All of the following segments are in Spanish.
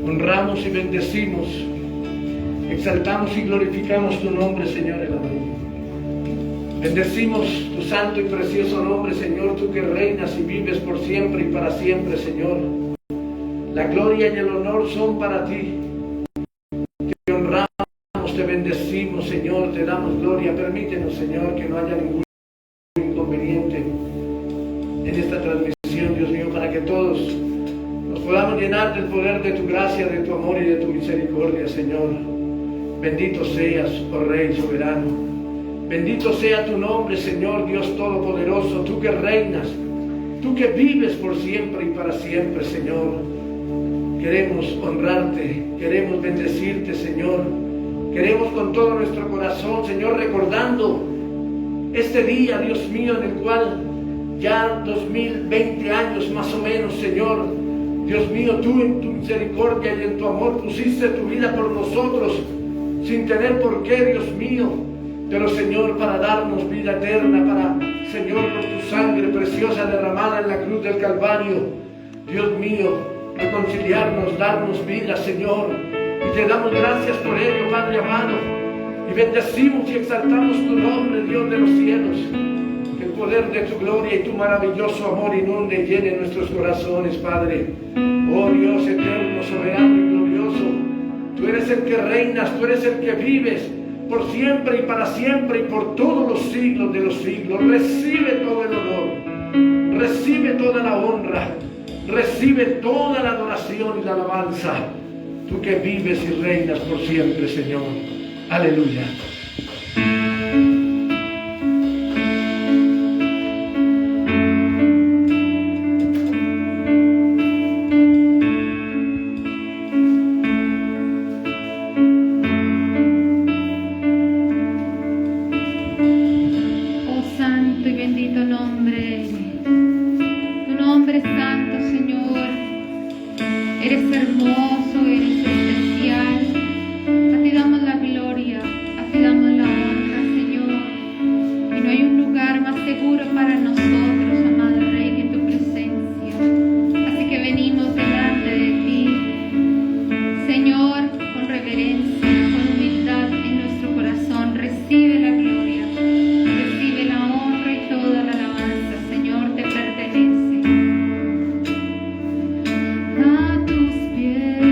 Honramos y bendecimos, exaltamos y glorificamos tu nombre, Señor el amado. Bendecimos tu santo y precioso nombre, Señor, tú que reinas y vives por siempre y para siempre, Señor. La gloria y el honor son para ti. Te honramos, te bendecimos, Señor, te damos gloria. Permítenos, Señor, que no haya ningún inconveniente en esta transmisión, Dios mío, para que todos nos podamos llenar del poder de tu gracia, de tu amor y de tu misericordia, Señor. Bendito seas, oh Rey soberano. Bendito sea tu nombre, Señor Dios Todopoderoso, tú que reinas, tú que vives por siempre y para siempre, Señor. Queremos honrarte, queremos bendecirte, Señor. Queremos con todo nuestro corazón, Señor, recordando este día, Dios mío, en el cual ya 2020 años más o menos, Señor, Dios mío, tú en tu misericordia y en tu amor pusiste tu vida por nosotros, sin tener por qué, Dios mío, pero Señor, para darnos vida eterna, para, Señor, por tu sangre preciosa derramada en la cruz del Calvario, Dios mío, reconciliarnos, darnos vida, Señor, y te damos gracias por ello, Padre amado, y bendecimos y exaltamos tu nombre, Dios de los cielos. Que el poder de tu gloria y tu maravilloso amor inunde y llene nuestros corazones, Padre. Oh Dios eterno, soberano y glorioso, tú eres el que reinas, tú eres el que vives por siempre y para siempre y por todos los siglos de los siglos. Recibe todo el honor, recibe toda la honra, recibe toda la adoración y la alabanza, tú que vives y reinas por siempre, Señor. Aleluya. A tus pies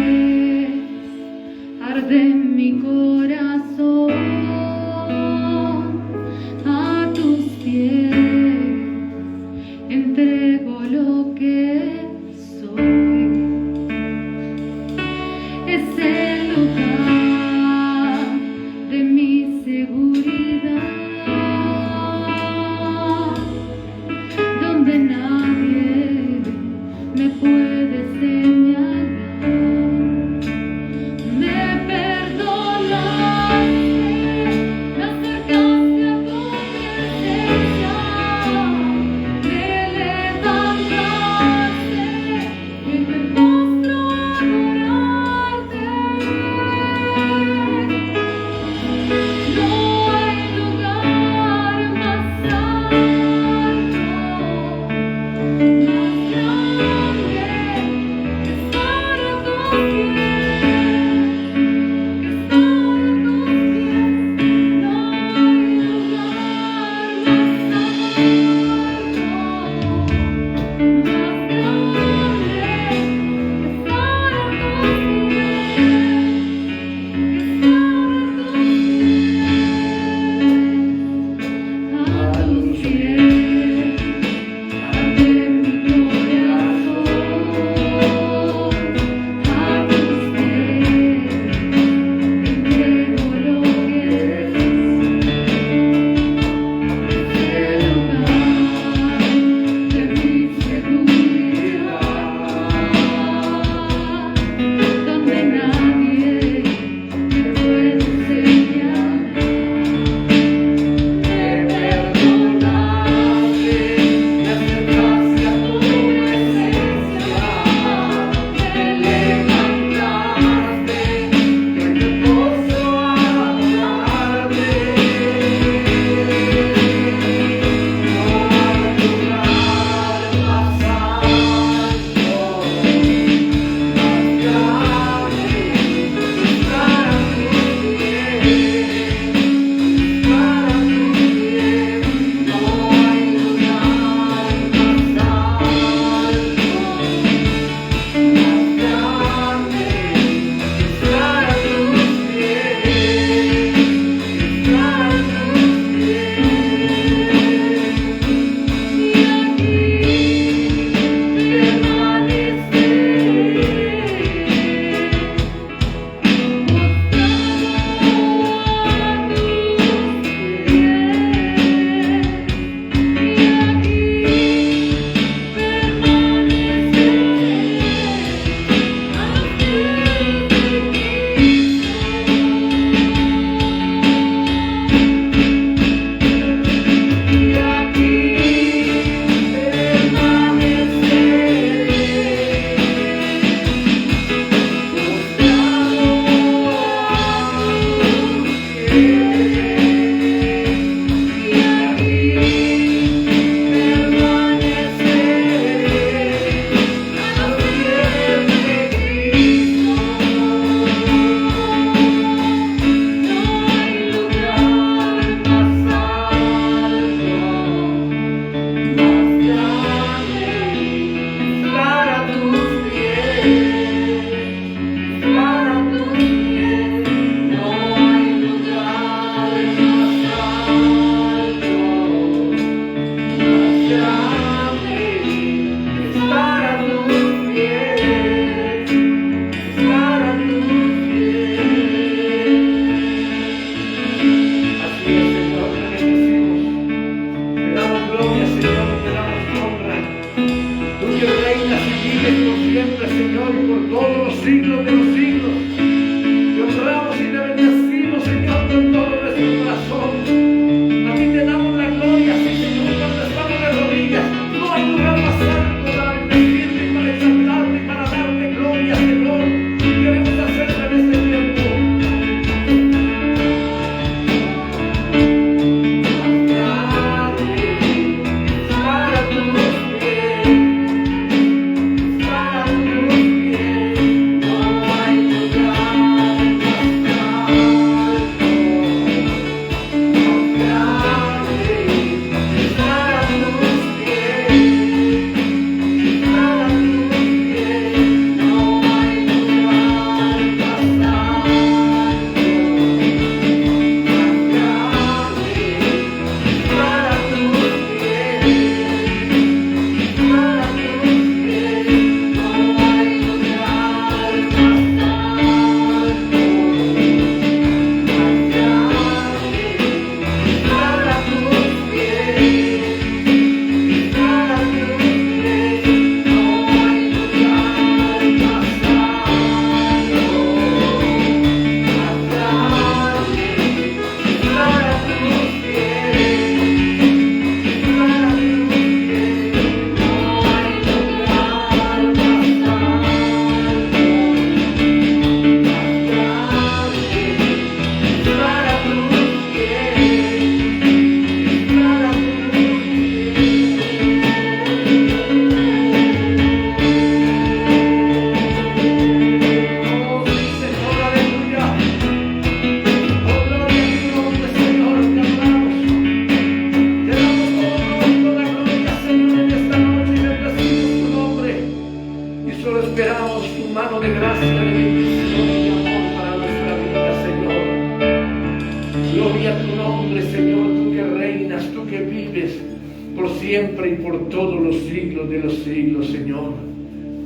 siempre y por todos los siglos de los siglos, Señor.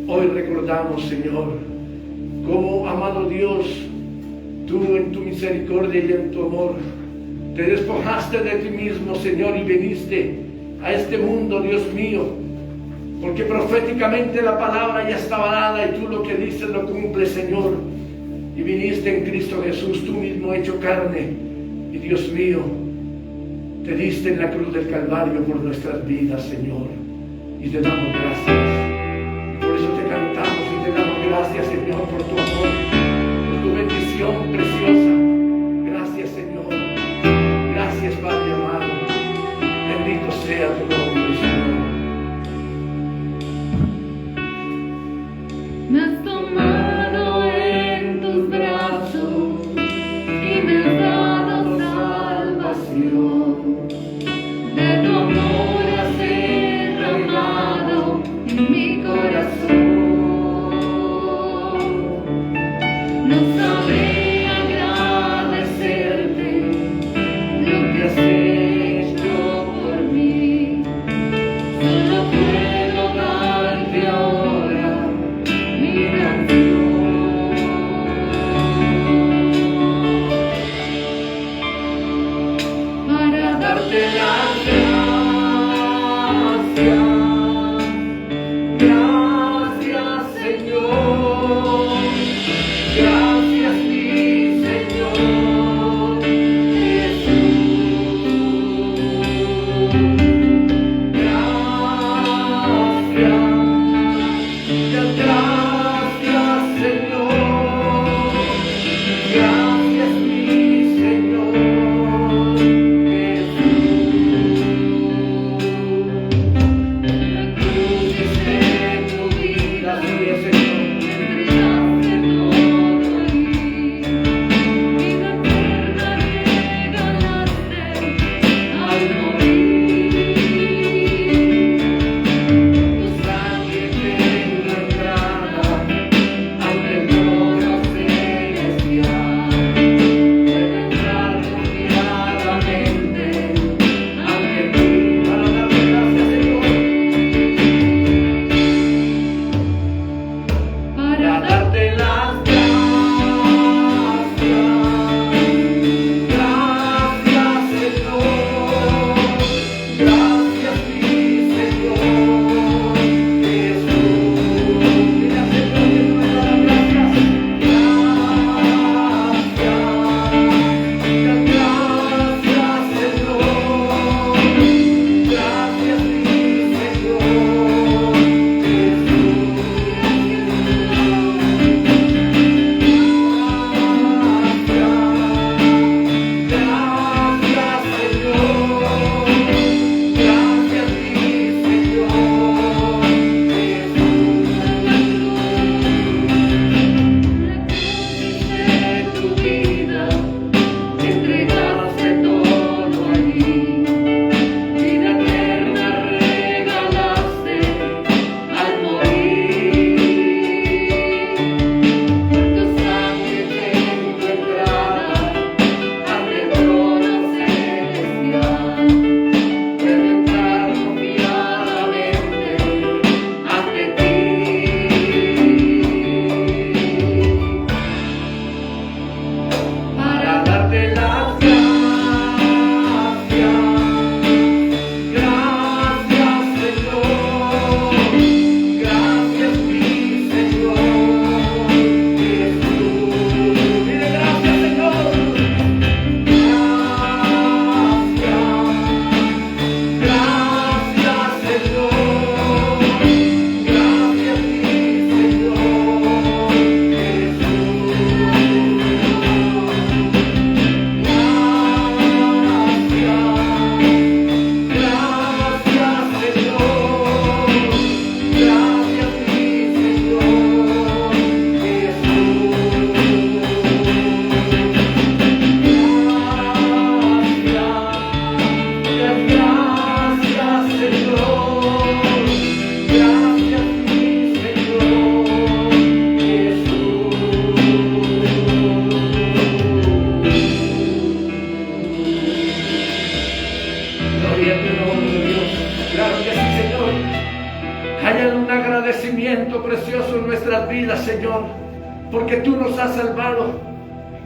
Hoy recordamos, Señor, cómo, amado Dios, tú en tu misericordia y en tu amor te despojaste de ti mismo, Señor, y viniste a este mundo, Dios mío, porque proféticamente la palabra ya estaba dada y tú lo que dices lo cumples, Señor. Y viniste en Cristo Jesús, tú mismo hecho carne, y Dios mío, te diste en la cruz del Calvario por nuestras vidas, Señor, y te damos gracias. Por eso te cantamos y te damos gracias, Señor, por tu amor, por tu bendición preciosa. Gracias, Señor. Gracias, Padre amado. Bendito sea tu nombre, Señor. Me has tomado en tus brazos y me has dado salvación. De tu amor has derramado en mi corazón. No sabía agradecimiento precioso en nuestras vidas, Señor, porque tú nos has salvado,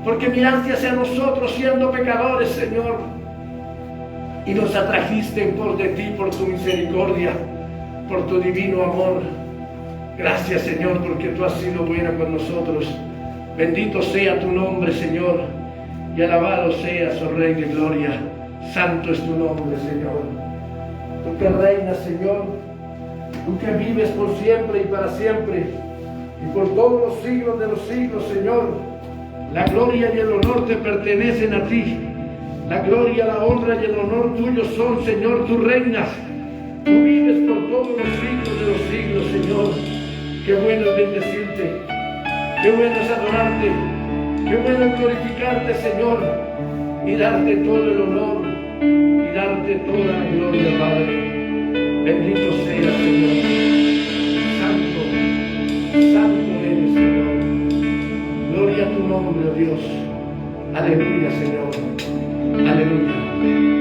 porque miraste hacia nosotros siendo pecadores, Señor, y nos atrajiste en pos de ti por tu misericordia, por tu divino amor. Gracias, Señor, porque tú has sido buena con nosotros. Bendito sea tu nombre, Señor, y alabado seas, oh Rey de Gloria. Santo es tu nombre, Señor. Tú que reinas, Señor, tú que vives por siempre y para siempre, y por todos los siglos de los siglos, Señor. La gloria y el honor te pertenecen a ti. La gloria, la honra y el honor tuyos son, Señor. Tú reinas, tú vives por todos los siglos de los siglos, Señor. Qué bueno es bendecirte, qué bueno es adorarte, qué bueno es glorificarte, Señor, y darte todo el honor y darte toda la gloria, Padre. Bendito sea, Señor. Santo, santo eres, Señor. Gloria a tu nombre, oh Dios. Aleluya, Señor. Aleluya. Aleluya.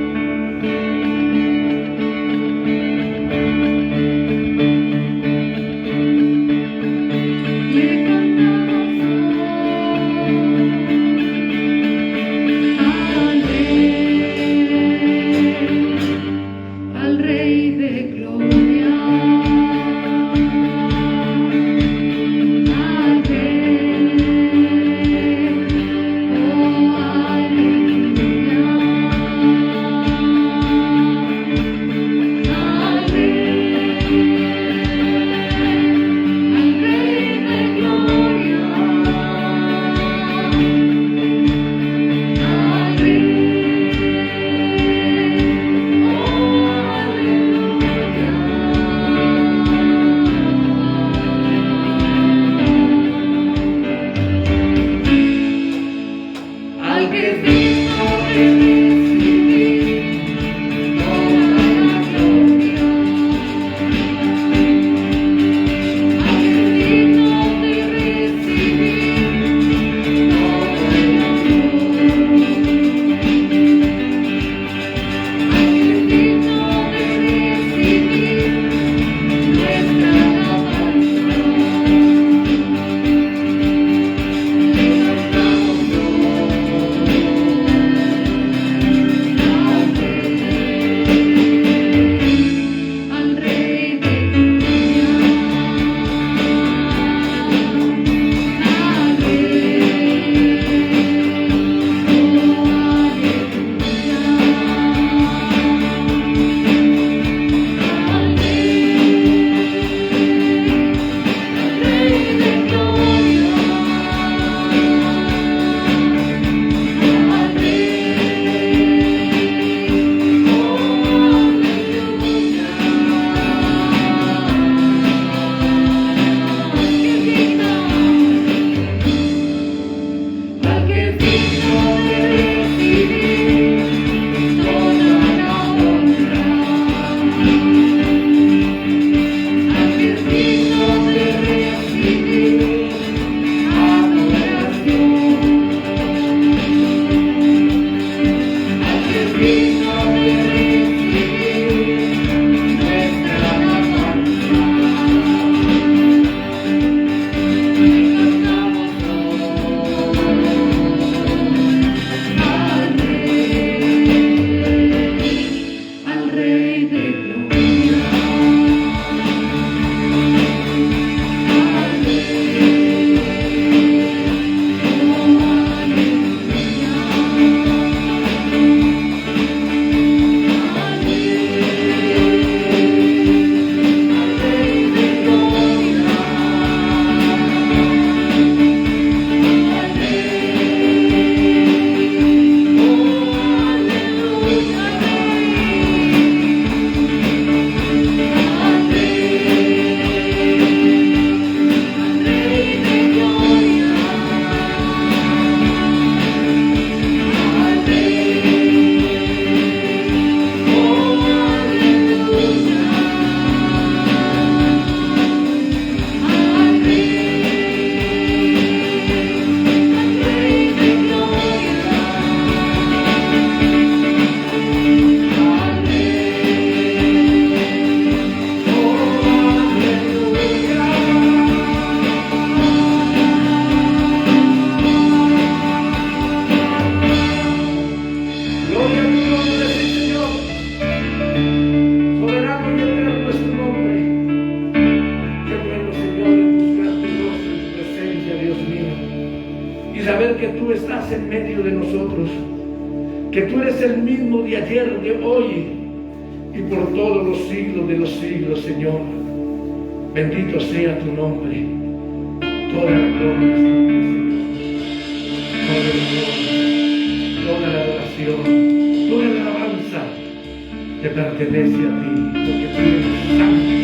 saber que tú estás en medio de nosotros, que tú eres el mismo de ayer, de hoy y por todos los siglos de los siglos, Señor. Bendito sea tu nombre. Toda la gloria, Señor. Toda el honor, toda la adoración, toda la alabanza te pertenece a ti, porque tú eres santo.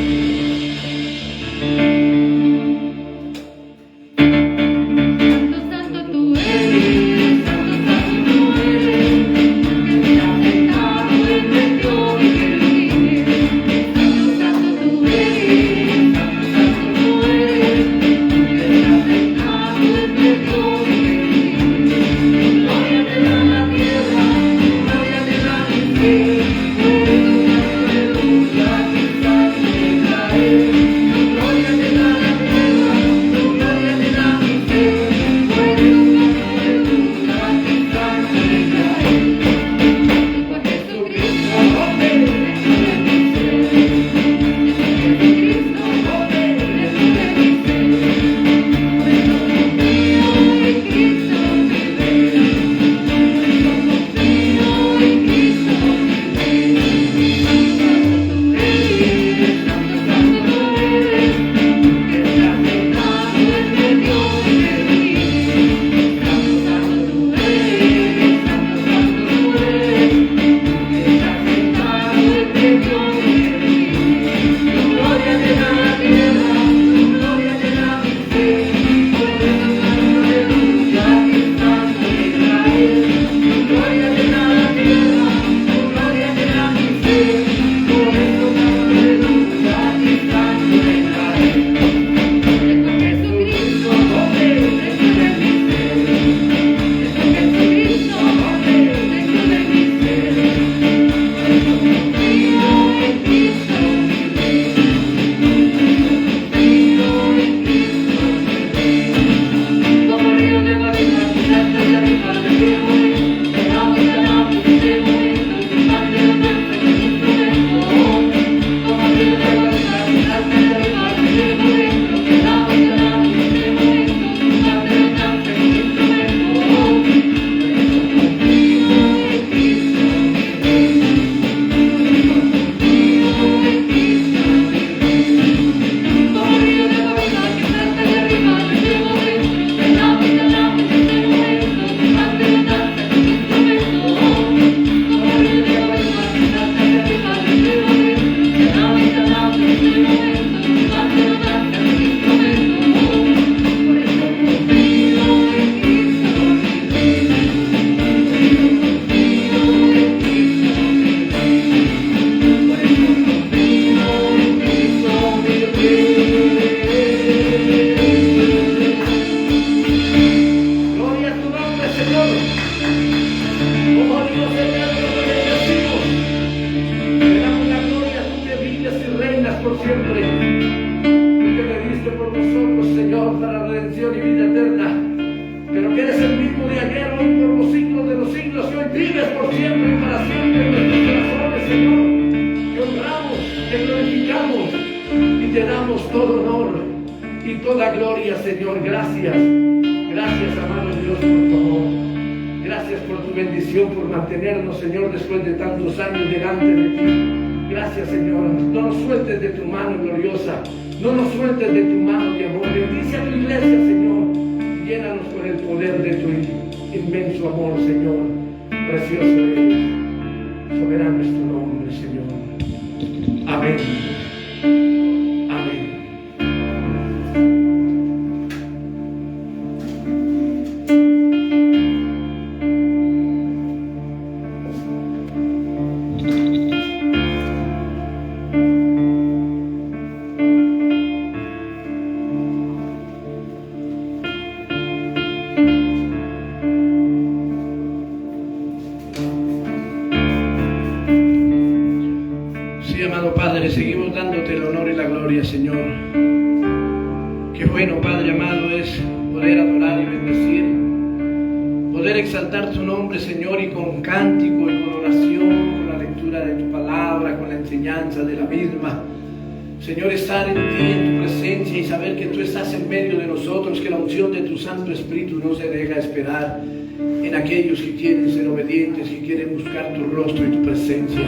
Señor, estar en ti, en tu presencia y saber que tú estás en medio de nosotros, que la unción de tu Santo Espíritu no se deja esperar en aquellos que quieren ser obedientes, que quieren buscar tu rostro y tu presencia.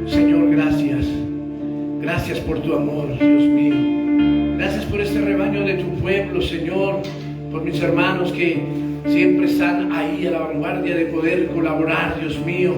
Señor, gracias. Gracias por tu amor, Dios mío. Gracias por este rebaño de tu pueblo, Señor, por mis hermanos que siempre están ahí a la vanguardia de poder colaborar, Dios mío.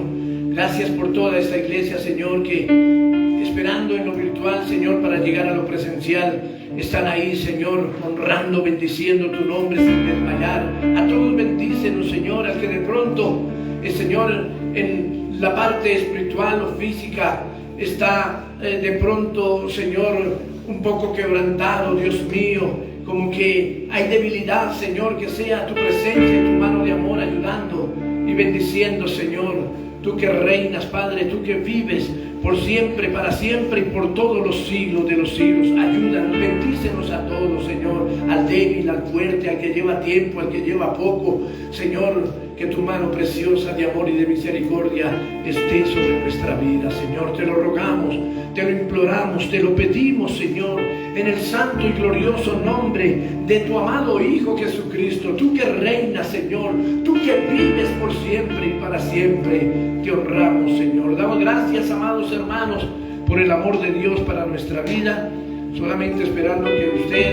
Gracias por toda esta iglesia, Señor, que esperando en lo virtual, Señor, para llegar a lo presencial, están ahí, Señor, honrando, bendiciendo tu nombre sin desmayar. A todos bendícenos, Señor, al que de pronto, Señor, en la parte espiritual o física está de pronto, Señor, un poco quebrantado, Dios mío, como que hay debilidad, Señor, que sea tu presencia y tu mano de amor ayudando y bendiciendo, Señor, tú que reinas, Padre, tú que vives por siempre, para siempre y por todos los siglos de los siglos. Ayúdanos, bendícenos a todos, Señor, al débil, al fuerte, al que lleva tiempo, al que lleva poco, Señor, que tu mano preciosa de amor y de misericordia esté sobre nuestra vida, Señor. Te lo rogamos, te lo imploramos, te lo pedimos, Señor, en el santo y glorioso nombre de tu amado Hijo Jesucristo. Tú que reinas, Señor, tú que vives por siempre y para siempre, te honramos, Señor. Damos gracias, amados hermanos, por el amor de Dios para nuestra vida, solamente esperando que usted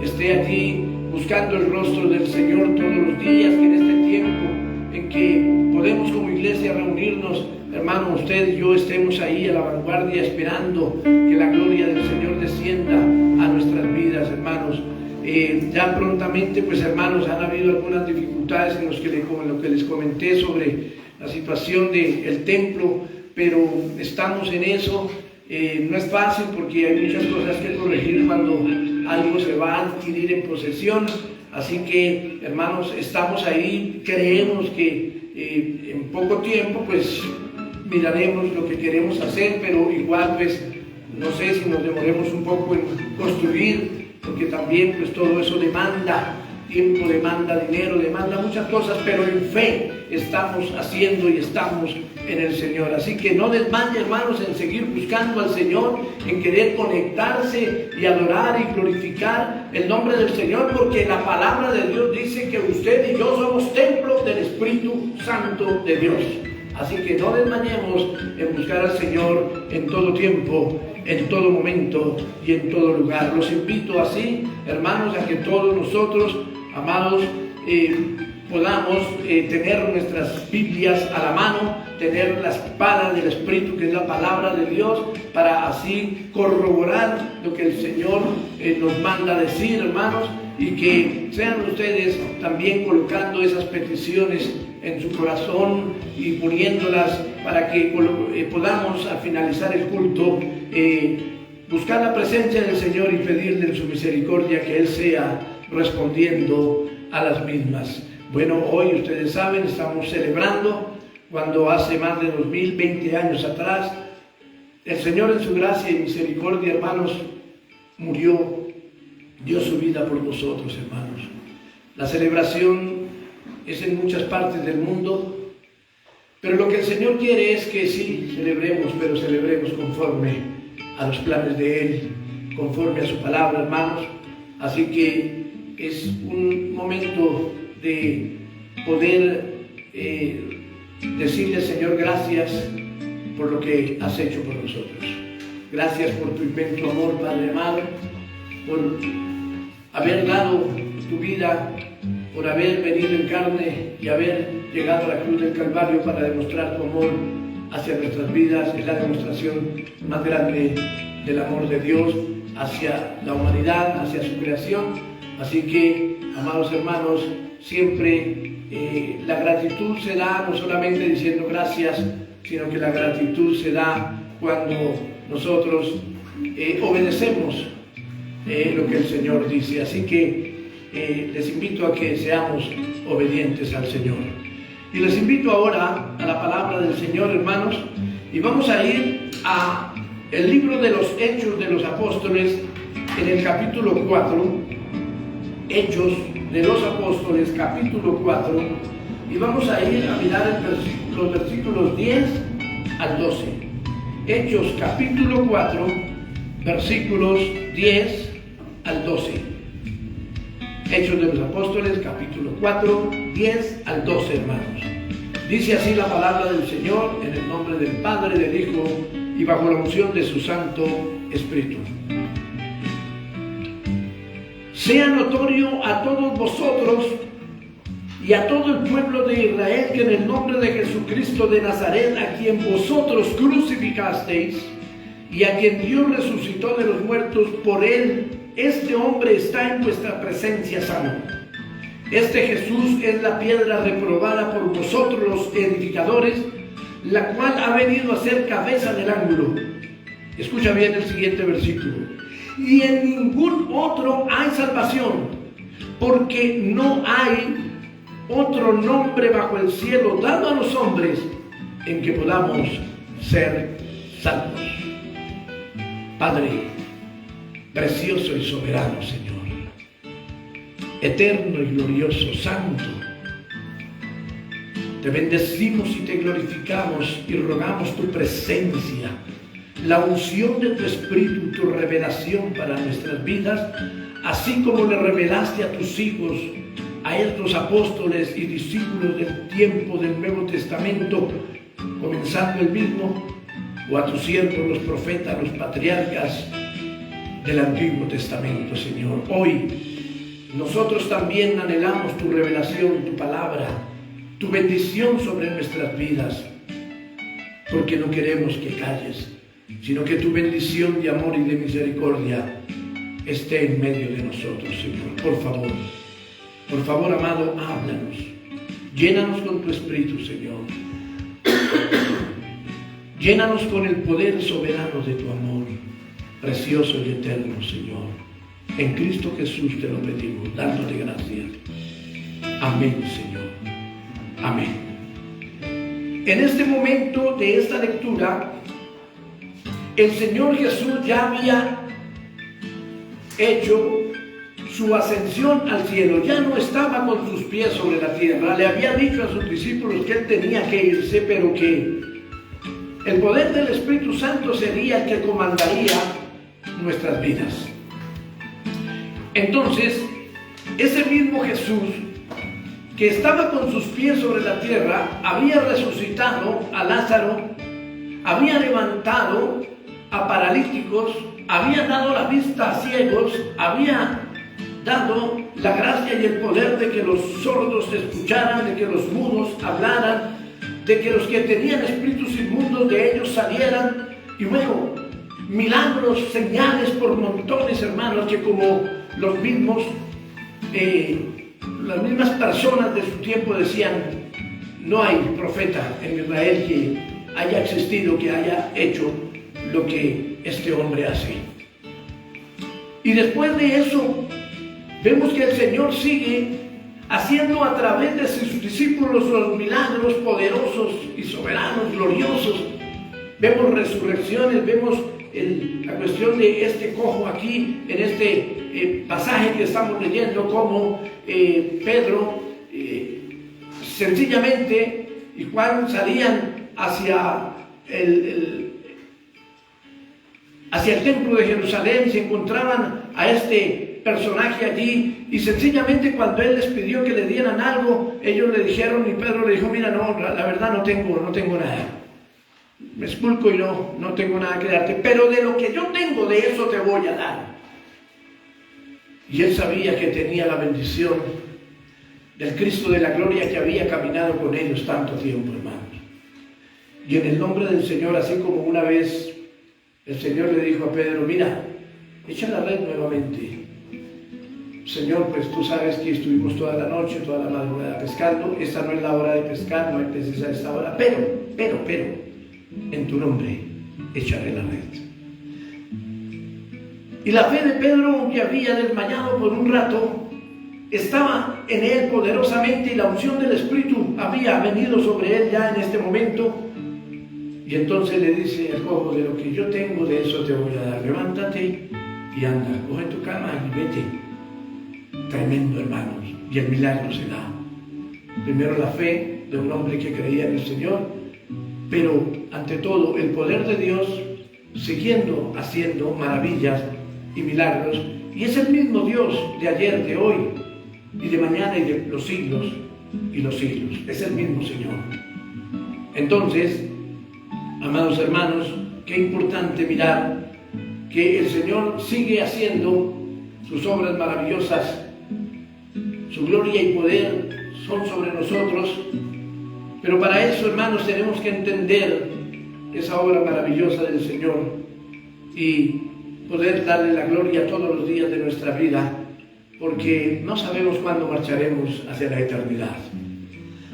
esté allí buscando el rostro del Señor todos los días, que en este tiempo en que podemos como iglesia reunirnos, hermano, usted y yo estemos ahí a la vanguardia esperando que la gloria del Señor descienda a nuestras vidas, hermanos. Ya prontamente, pues hermanos, han habido algunas dificultades en lo que les comenté sobre la situación del templo, pero estamos en eso. No es fácil porque hay muchas cosas que corregir cuando algo se va a adquirir en posesión. Así que, hermanos, estamos ahí, creemos que en poco tiempo, pues, miraremos lo que queremos hacer, pero igual, pues, no sé si nos demoremos un poco en construir, porque también, pues, todo eso demanda tiempo, demanda dinero, demanda muchas cosas, pero en fe estamos haciendo y estamos en el Señor. Así que no desmaye, hermanos, en seguir buscando al Señor, en querer conectarse y adorar y glorificar el nombre del Señor, porque la palabra de Dios dice que usted y yo somos templo del Espíritu Santo de Dios. Así que no desmayemos en buscar al Señor en todo tiempo, en todo momento y en todo lugar. Los invito así, hermanos, a que todos nosotros, amados, podamos tener nuestras Biblias a la mano, tener la espada del Espíritu, que es la palabra de Dios, para así corroborar lo que el Señor nos manda decir, hermanos, y que sean ustedes también colocando esas peticiones en su corazón y poniéndolas para que podamos al finalizar el culto buscar la presencia del Señor y pedirle en su misericordia que Él sea respondiendo a las mismas. Bueno, hoy ustedes saben, estamos celebrando cuando hace más de 2020 años atrás el Señor en su gracia y misericordia, hermanos, murió, dio su vida por nosotros, hermanos. La celebración es en muchas partes del mundo, pero lo que el Señor quiere es que sí celebremos, pero celebremos conforme a los planes de Él, conforme a su palabra, hermanos. Así que es un momento de poder decirle, Señor, gracias por lo que has hecho por nosotros. Gracias por tu inmenso amor, Padre amado, por haber dado tu vida, por haber venido en carne y haber llegado a la cruz del Calvario para demostrar tu amor hacia nuestras vidas. Es la demostración más grande del amor de Dios hacia la humanidad, hacia su creación. Así que, amados hermanos, siempre la gratitud se da no solamente diciendo gracias, sino que la gratitud se da cuando nosotros obedecemos lo que el Señor dice. Así que les invito a que seamos obedientes al Señor. Y les invito ahora a la palabra del Señor, hermanos, y vamos a ir a el libro de los Hechos de los Apóstoles, en el capítulo 4, Hechos de los Apóstoles, capítulo 4, y vamos a ir a mirar los versículos 10 al 12. Hechos, capítulo 4, versículos 10 al 12. Hechos de los Apóstoles, capítulo 4, 10 al 12, hermanos. Dice así la palabra del Señor, en el nombre del Padre, del Hijo y bajo la unción de su Santo Espíritu. Sea notorio a todos vosotros y a todo el pueblo de Israel que en el nombre de Jesucristo de Nazaret, a quien vosotros crucificasteis y a quien Dios resucitó de los muertos, por él este hombre está en vuestra presencia sano. Este Jesús es la piedra reprobada por vosotros los edificadores, la cual ha venido a ser cabeza del ángulo. Escucha bien el siguiente versículo. Y en ningún otro hay salvación, porque no hay otro nombre bajo el cielo dado a los hombres en que podamos ser salvos. Padre, precioso y soberano Señor, eterno y glorioso, santo, te bendecimos y te glorificamos y rogamos tu presencia, la unción de tu Espíritu, tu revelación para nuestras vidas, así como le revelaste a tus hijos, a estos apóstoles y discípulos del tiempo del Nuevo Testamento, comenzando el mismo, o a tus siervos, los profetas, los patriarcas del Antiguo Testamento, Señor. Hoy nosotros también anhelamos tu revelación, tu palabra, tu bendición sobre nuestras vidas, porque no queremos que calles, sino que tu bendición de amor y de misericordia esté en medio de nosotros, Señor. Por favor, amado, háblanos. Llénanos con tu Espíritu, Señor. Llénanos con el poder soberano de tu amor, precioso y eterno, Señor. En Cristo Jesús te lo pedimos, dándote gracias. Amén, Señor. Amén. En este momento de esta lectura, el Señor Jesús ya había hecho su ascensión al cielo, ya no estaba con sus pies sobre la tierra. Le había dicho a sus discípulos que él tenía que irse, pero que el poder del Espíritu Santo sería el que comandaría nuestras vidas. Entonces, ese mismo Jesús que estaba con sus pies sobre la tierra, había resucitado a Lázaro, había levantado a paralíticos, había dado la vista a ciegos, había dado la gracia y el poder de que los sordos escucharan, de que los mudos hablaran, de que los que tenían espíritus inmundos de ellos salieran, y bueno, milagros, señales por montones, hermanos, que como los mismos, las mismas personas de su tiempo decían, no hay profeta en Israel que haya existido, que haya hecho lo que este hombre hace. Y después de eso, vemos que el Señor sigue haciendo a través de sus discípulos los milagros poderosos y soberanos, gloriosos. Vemos resurrecciones, vemos la cuestión de este cojo aquí, en este pasaje que estamos leyendo, como Pedro sencillamente y Juan salían hacia el templo de Jerusalén y se encontraban a este personaje allí, y sencillamente cuando él les pidió que le dieran algo, ellos le dijeron, y Pedro le dijo, mira, no, la verdad no tengo nada, me esculco y no tengo nada que darte, pero de lo que yo tengo, de eso te voy a dar. Y él sabía que tenía la bendición del Cristo de la gloria que había caminado con ellos tanto tiempo, hermanos. Y en el nombre del Señor, así como una vez el Señor le dijo a Pedro, mira, echa la red nuevamente. Señor, pues tú sabes que estuvimos toda la noche, toda la madrugada pescando. Esta no es la hora de pescar, no hay peces a esta hora. Pero, en tu nombre echaré la red. Y la fe de Pedro, que había desmayado por un rato, estaba en él poderosamente, y la unción del Espíritu había venido sobre él ya en este momento. Y entonces le dice al cojo, de lo que yo tengo, de eso te voy a dar. Levántate y anda, coge tu cama y vete. Tremendo, hermanos. Y el milagro se da. Primero la fe de un hombre que creía en el Señor, pero ante todo el poder de Dios siguiendo haciendo maravillas y milagros, y es el mismo Dios de ayer, de hoy y de mañana y de los siglos y los siglos. Es el mismo Señor. Entonces, amados hermanos, qué importante mirar que el Señor sigue haciendo sus obras maravillosas. Su gloria y poder son sobre nosotros, pero para eso, hermanos, tenemos que entender esa obra maravillosa del Señor y poder darle la gloria todos los días de nuestra vida, porque no sabemos cuándo marcharemos hacia la eternidad.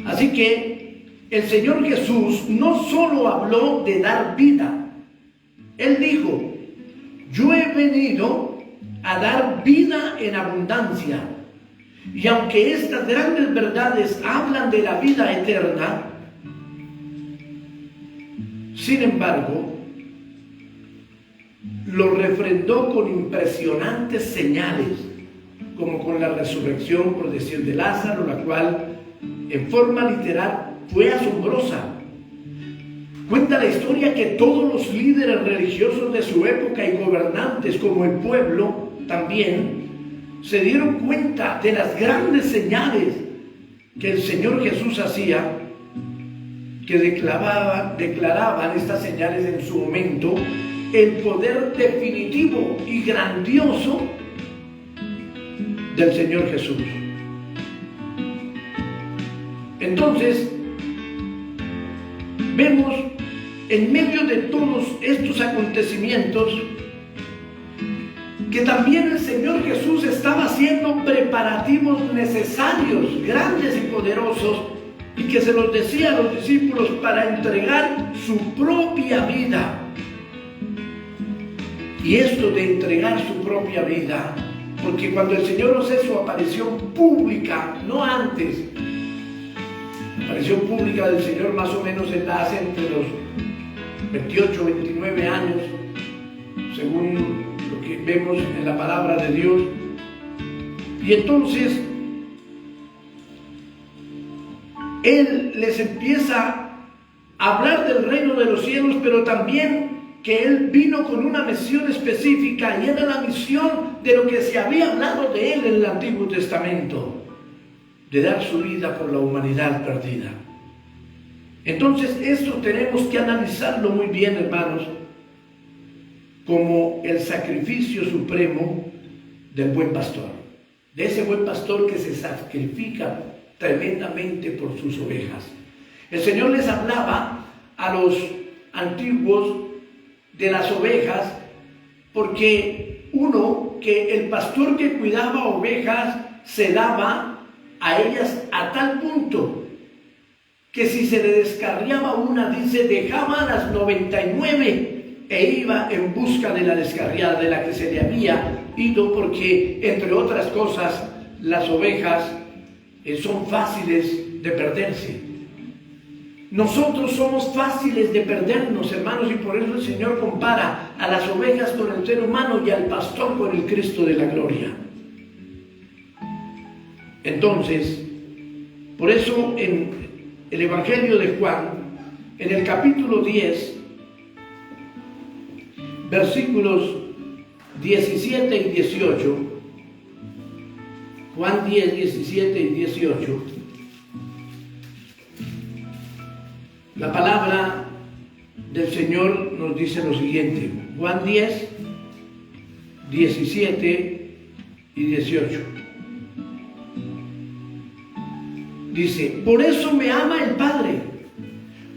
Así que el Señor Jesús no solo habló de dar vida, Él dijo: yo he venido a dar vida en abundancia. Y aunque estas grandes verdades hablan de la vida eterna, sin embargo, lo refrendó con impresionantes señales, como con la resurrección, por decir, de Lázaro, la cual en forma literal fue asombrosa. Cuenta la historia que todos los líderes religiosos de su época y gobernantes, como el pueblo también, se dieron cuenta de las grandes señales que el Señor Jesús hacía, que declaraban estas señales en su momento el poder definitivo y grandioso del Señor Jesús. Entonces, vemos en medio de todos estos acontecimientos que también el Señor Jesús estaba haciendo preparativos necesarios, grandes y poderosos, y que se los decía a los discípulos para entregar su propia vida. Y esto de entregar su propia vida, porque cuando el Señor hace su aparición pública, no antes, la aparición pública del Señor más o menos se la hace entre los 28 o 29 años, según lo que vemos en la palabra de Dios. Y entonces Él les empieza a hablar del reino de los cielos, pero también que Él vino con una misión específica, y era la misión de lo que se había hablado de Él en el Antiguo Testamento, de dar su vida por la humanidad perdida. Entonces esto tenemos que analizarlo muy bien, hermanos, como el sacrificio supremo del buen pastor, de ese buen pastor que se sacrifica tremendamente por sus ovejas. El Señor les hablaba a los antiguos de las ovejas, porque que el pastor que cuidaba ovejas se daba a ellas a tal punto que si se le descarriaba una, dice, dejaba a las 99 e iba en busca de la descarriada, de la que se le había ido, porque entre otras cosas las ovejas son fáciles de perderse. Nosotros somos fáciles de perdernos, hermanos, y por eso el Señor compara a las ovejas con el ser humano y al pastor con el Cristo de la gloria. Entonces, por eso en el Evangelio de Juan, en el capítulo 10, versículos 17 y 18, Juan 10, 17 y 18, la palabra del Señor nos dice lo siguiente. Juan 10, 17 y 18. Dice: por eso me ama el Padre,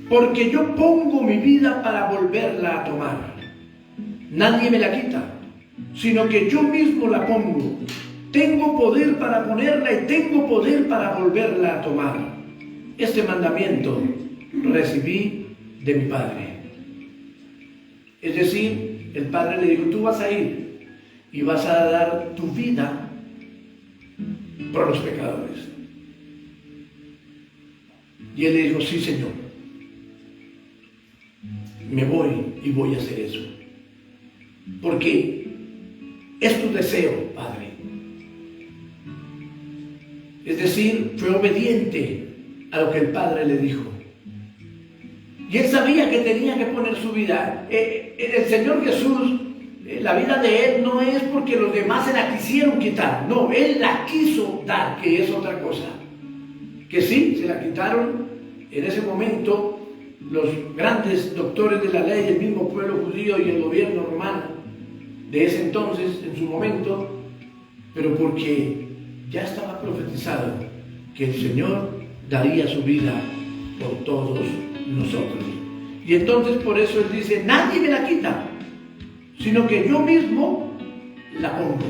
porque yo pongo mi vida para volverla a tomar. Nadie me la quita, sino que yo mismo la pongo. Tengo poder para ponerla y tengo poder para volverla a tomar. Este mandamiento recibí de mi Padre. Es decir, el Padre le dijo: tú vas a ir y vas a dar tu vida por los pecadores. Y él le dijo: sí, Señor, me voy y voy a hacer eso, porque es tu deseo, Padre. Es decir, fue obediente a lo que el Padre le dijo. Y él sabía que tenía que poner su vida. el Señor Jesús, la vida de Él no es porque los demás se la quisieron quitar. No, Él la quiso dar, que es otra cosa. Que sí, se la quitaron en ese momento los grandes doctores de la ley, el mismo pueblo judío y el gobierno romano de ese entonces, en su momento, pero porque ya estaba profetizado que el Señor daría su vida por todos nosotros. Y entonces por eso Él dice, nadie me la quita, sino que yo mismo la pongo.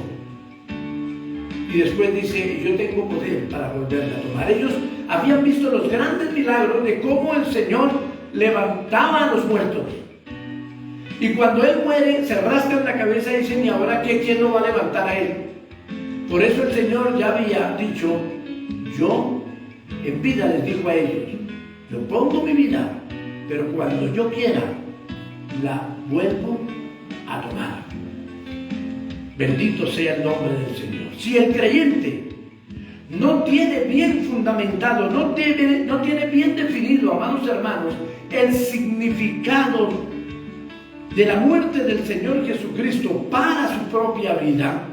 Y después dice, yo tengo poder para volverla a tomar. Ellos habían visto los grandes milagros de cómo el Señor levantaba a los muertos. Y cuando Él muere, se rascan la cabeza y dicen, ¿y ahora qué? ¿Quién lo va a levantar a Él? Por eso el Señor ya había dicho, yo en vida les digo a ellos, yo pongo mi vida, pero cuando yo quiera, la vuelvo a tomar. Bendito sea el nombre del Señor. Si el creyente no tiene bien fundamentado, no tiene bien definido, amados hermanos, el significado de la muerte del Señor Jesucristo para su propia vida,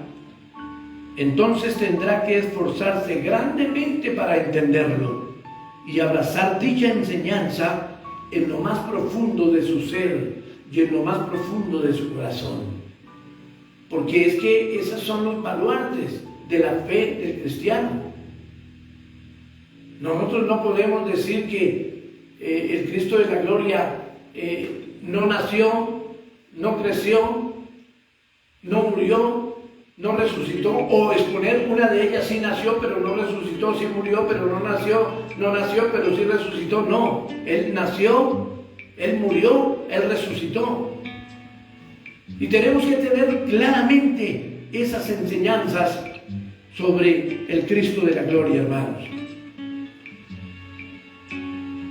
entonces tendrá que esforzarse grandemente para entenderlo y abrazar dicha enseñanza en lo más profundo de su ser y en lo más profundo de su corazón. Porque es que esos son los baluartes de la fe del cristiano. Nosotros no podemos decir que el Cristo de la gloria no nació, no creció, no murió, no resucitó, o exponer una de ellas: sí nació pero no resucitó, sí murió pero no nació pero sí resucitó. No, Él nació, Él murió, Él resucitó. Y tenemos que tener claramente esas enseñanzas sobre el Cristo de la gloria, hermanos.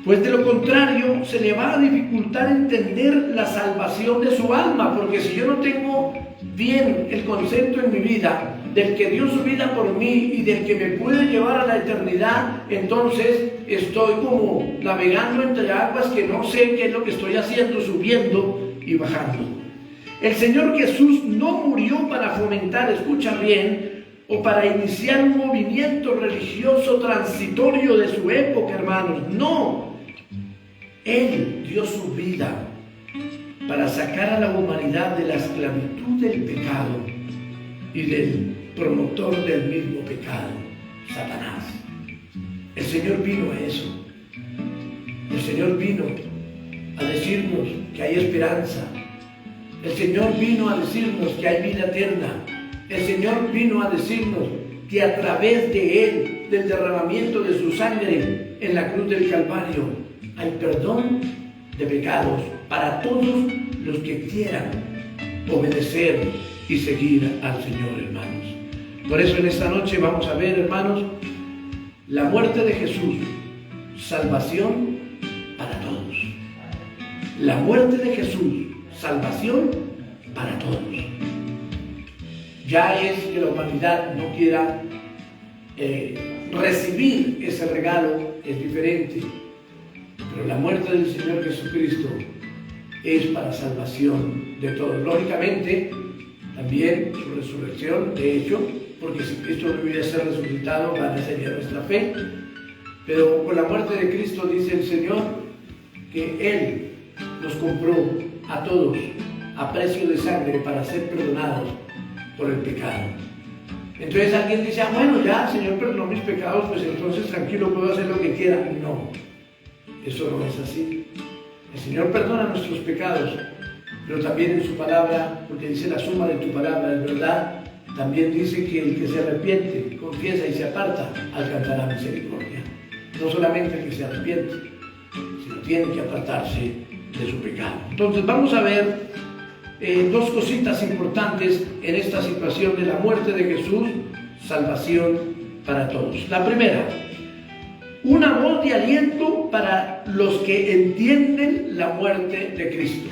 Pues de lo contrario se le va a dificultar entender la salvación de su alma, porque si yo no tengo bien el concepto en mi vida del que dio su vida por mí y del que me puede llevar a la eternidad, entonces estoy como navegando entre aguas que no sé qué es lo que estoy haciendo, subiendo y bajando. El Señor Jesús no murió para fomentar, escucha bien, o para iniciar un movimiento religioso transitorio de su época, hermanos. No, Él dio su vida para sacar a la humanidad de la esclavitud del pecado y del promotor del mismo pecado, Satanás. El Señor vino a eso. El Señor vino a decirnos que hay esperanza. El Señor vino a decirnos que hay vida eterna. El Señor vino a decirnos que a través de Él, del derramamiento de su sangre en la cruz del Calvario, hay perdón de pecados para todos los que quieran obedecer y seguir al Señor, hermanos. Por eso en esta noche vamos a ver, hermanos, la muerte de Jesús, salvación para todos. La muerte de Jesús, salvación para todos. Ya es que la humanidad no quiera recibir ese regalo, es diferente. Pero la muerte del Señor Jesucristo es para salvación de todos. Lógicamente, también su resurrección, de hecho, porque si Cristo no hubiera sido resucitado, vana sería nuestra fe. Pero con la muerte de Cristo dice el Señor que Él nos compró a todos a precio de sangre para ser perdonados por el pecado. Entonces alguien dice, bueno, ya el Señor perdonó mis pecados, pues entonces tranquilo, puedo hacer lo que quiera. No, eso no es así. El Señor perdona nuestros pecados, pero también en su palabra, porque dice la suma de tu palabra es verdad, también dice que el que se arrepiente, confiesa y se aparta, alcanzará misericordia. No solamente el que se arrepiente, sino tiene que apartarse de su pecado. Entonces vamos a ver dos cositas importantes en esta situación de la muerte de Jesús, salvación para todos. La primera, una voz de aliento para los que entienden la muerte de Cristo.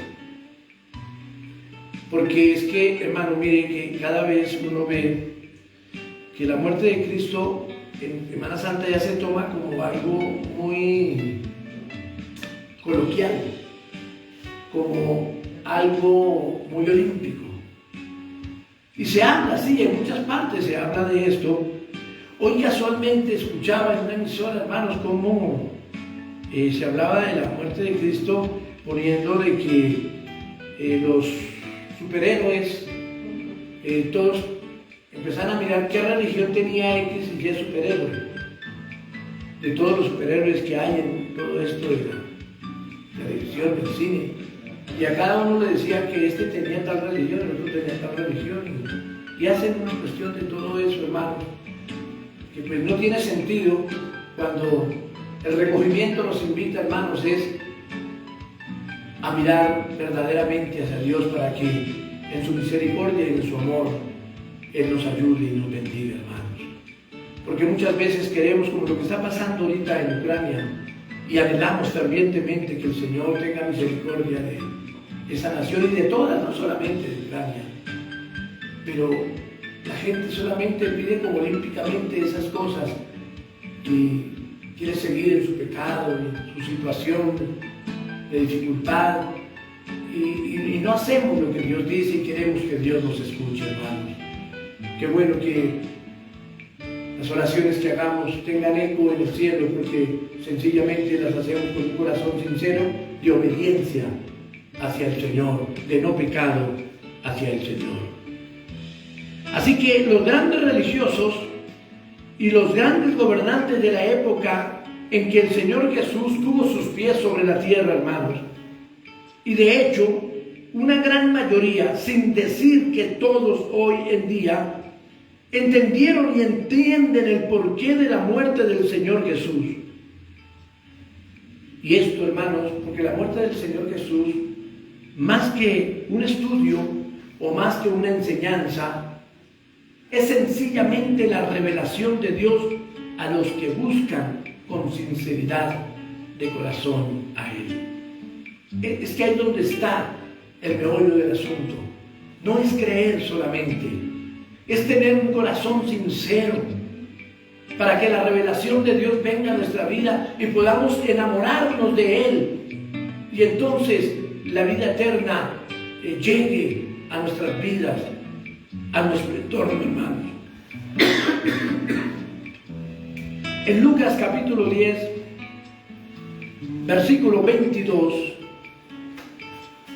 Porque es que, hermano, miren que cada vez uno ve que la muerte de Cristo en Semana Santa ya se toma como algo muy coloquial, como algo muy olímpico. Y se habla, sí, en muchas partes se habla de esto. Hoy casualmente escuchaba en una emisora, hermanos, cómo se hablaba de la muerte de Cristo, poniendo de que los superhéroes, todos empezaron a mirar qué religión tenía X y Y superhéroe. De todos los superhéroes que hay en todo esto de la televisión, del cine. Y a cada uno le decía que este tenía tal religión, el otro tenía tal religión. Y hacen una cuestión de todo eso, hermanos, que pues no tiene sentido cuando el recogimiento nos invita, hermanos, es a mirar verdaderamente hacia Dios para que en su misericordia y en su amor Él nos ayude y nos bendiga, hermanos. Porque muchas veces queremos, como lo que está pasando ahorita en Ucrania, y anhelamos fervientemente que el Señor tenga misericordia de esa nación y de todas, no solamente de Ucrania. Pero la gente solamente pide como olímpicamente esas cosas y quiere seguir en su pecado, en su situación de dificultad, y no hacemos lo que Dios dice y queremos que Dios nos escuche, hermanos. Qué bueno que las oraciones que hagamos tengan eco en el cielo, porque sencillamente las hacemos con un corazón sincero de obediencia hacia el Señor, de no pecado hacia el Señor. Así que los grandes religiosos y los grandes gobernantes de la época en que el Señor Jesús tuvo sus pies sobre la tierra, hermanos, y de hecho, una gran mayoría, sin decir que todos hoy en día, entendieron y entienden el porqué de la muerte del Señor Jesús. Y esto, hermanos, porque la muerte del Señor Jesús, más que un estudio o más que una enseñanza, es sencillamente la revelación de Dios a los que buscan con sinceridad de corazón a Él. Es que ahí es donde está el meollo del asunto. No es creer solamente, es tener un corazón sincero para que la revelación de Dios venga a nuestra vida y podamos enamorarnos de Él. Y entonces la vida eterna llegue a nuestras vidas, a nuestro entorno, hermanos. En Lucas capítulo 10, versículo 22,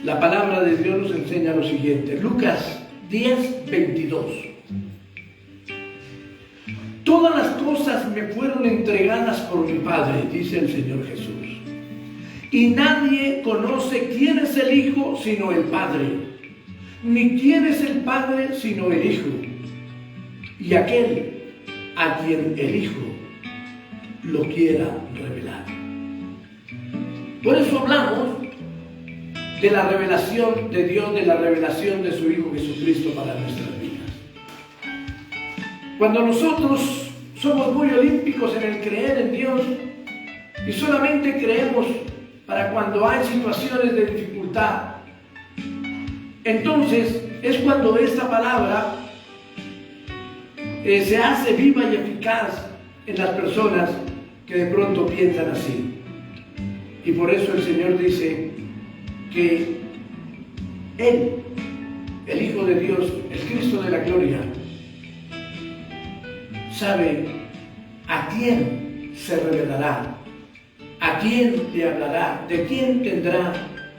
la palabra de Dios nos enseña lo siguiente. Lucas 10, 22. Todas las cosas me fueron entregadas por mi Padre, dice el Señor Jesús. Y nadie conoce quién es el Hijo sino el Padre, ni quién es el Padre sino el Hijo, y aquel a quien el Hijo lo quiera revelar. Por eso hablamos de la revelación de Dios, de la revelación de su Hijo Jesucristo para nuestras vidas. Cuando nosotros somos muy olímpicos en el creer en Dios y solamente creemos para cuando hay situaciones de dificultad, entonces es cuando esta palabra se hace viva y eficaz en las personas que de pronto piensan así. Y por eso el Señor dice que Él, el Hijo de Dios, el Cristo de la gloria, sabe a quién se revelará, a quién le hablará, de quién tendrá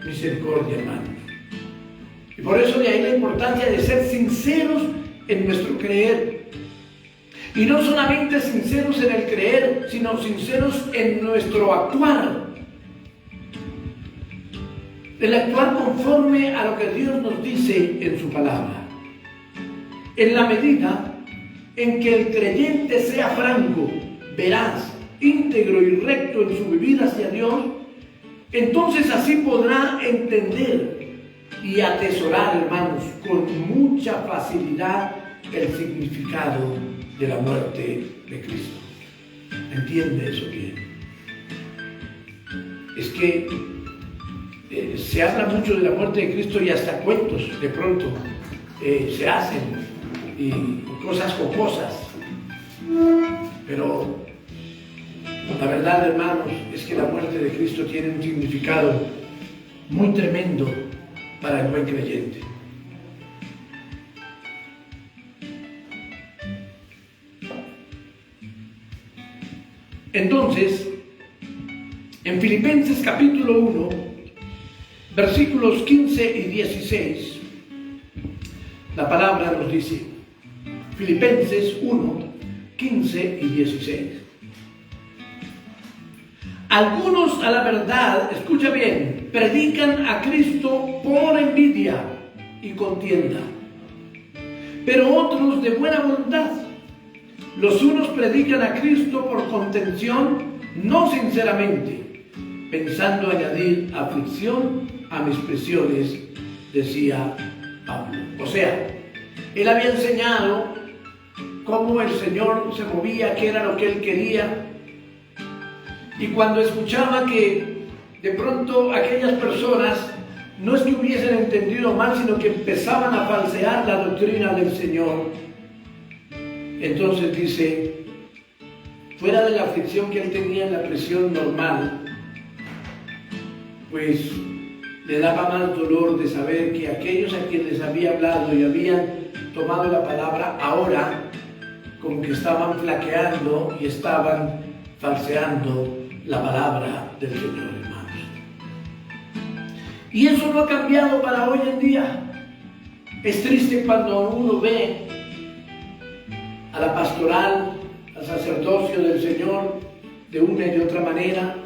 misericordia, hermanos. Y por eso de ahí la importancia de ser sinceros en nuestro creer. Y no solamente sinceros en el creer, sino sinceros en nuestro actuar. El actuar conforme a lo que Dios nos dice en su palabra. En la medida en que el creyente sea franco, veraz, íntegro y recto en su vivir hacia Dios, entonces así podrá entender y atesorar, hermanos, con mucha facilidad el significado de la muerte de Cristo. ¿Entiende eso bien? Es que se habla mucho de la muerte de Cristo y hasta cuentos de pronto se hacen y cosas jocosas. Pero la verdad, hermanos, es que la muerte de Cristo tiene un significado muy tremendo para el buen creyente. Entonces, en Filipenses capítulo 1, versículos 15 y 16, la palabra nos dice, Filipenses 1, 15 y 16. Algunos a la verdad, escucha bien, predican a Cristo por envidia y contienda, pero otros de buena voluntad. Los unos predican a Cristo por contención, no sinceramente, pensando añadir aflicción a mis prisiones, decía Pablo. O sea, él había enseñado cómo el Señor se movía, qué era lo que él quería. Y cuando escuchaba que de pronto aquellas personas no es que hubiesen entendido mal, sino que empezaban a falsear la doctrina del Señor, entonces dice, fuera de la aflicción que él tenía en la prisión normal, pues le daba más dolor de saber que aquellos a quienes había hablado y habían tomado la palabra, ahora como que estaban flaqueando y estaban falseando la palabra del Señor, hermanos. Y eso no ha cambiado para hoy en día. Es triste cuando uno ve a la pastoral, al sacerdocio del Señor de una y de otra manera,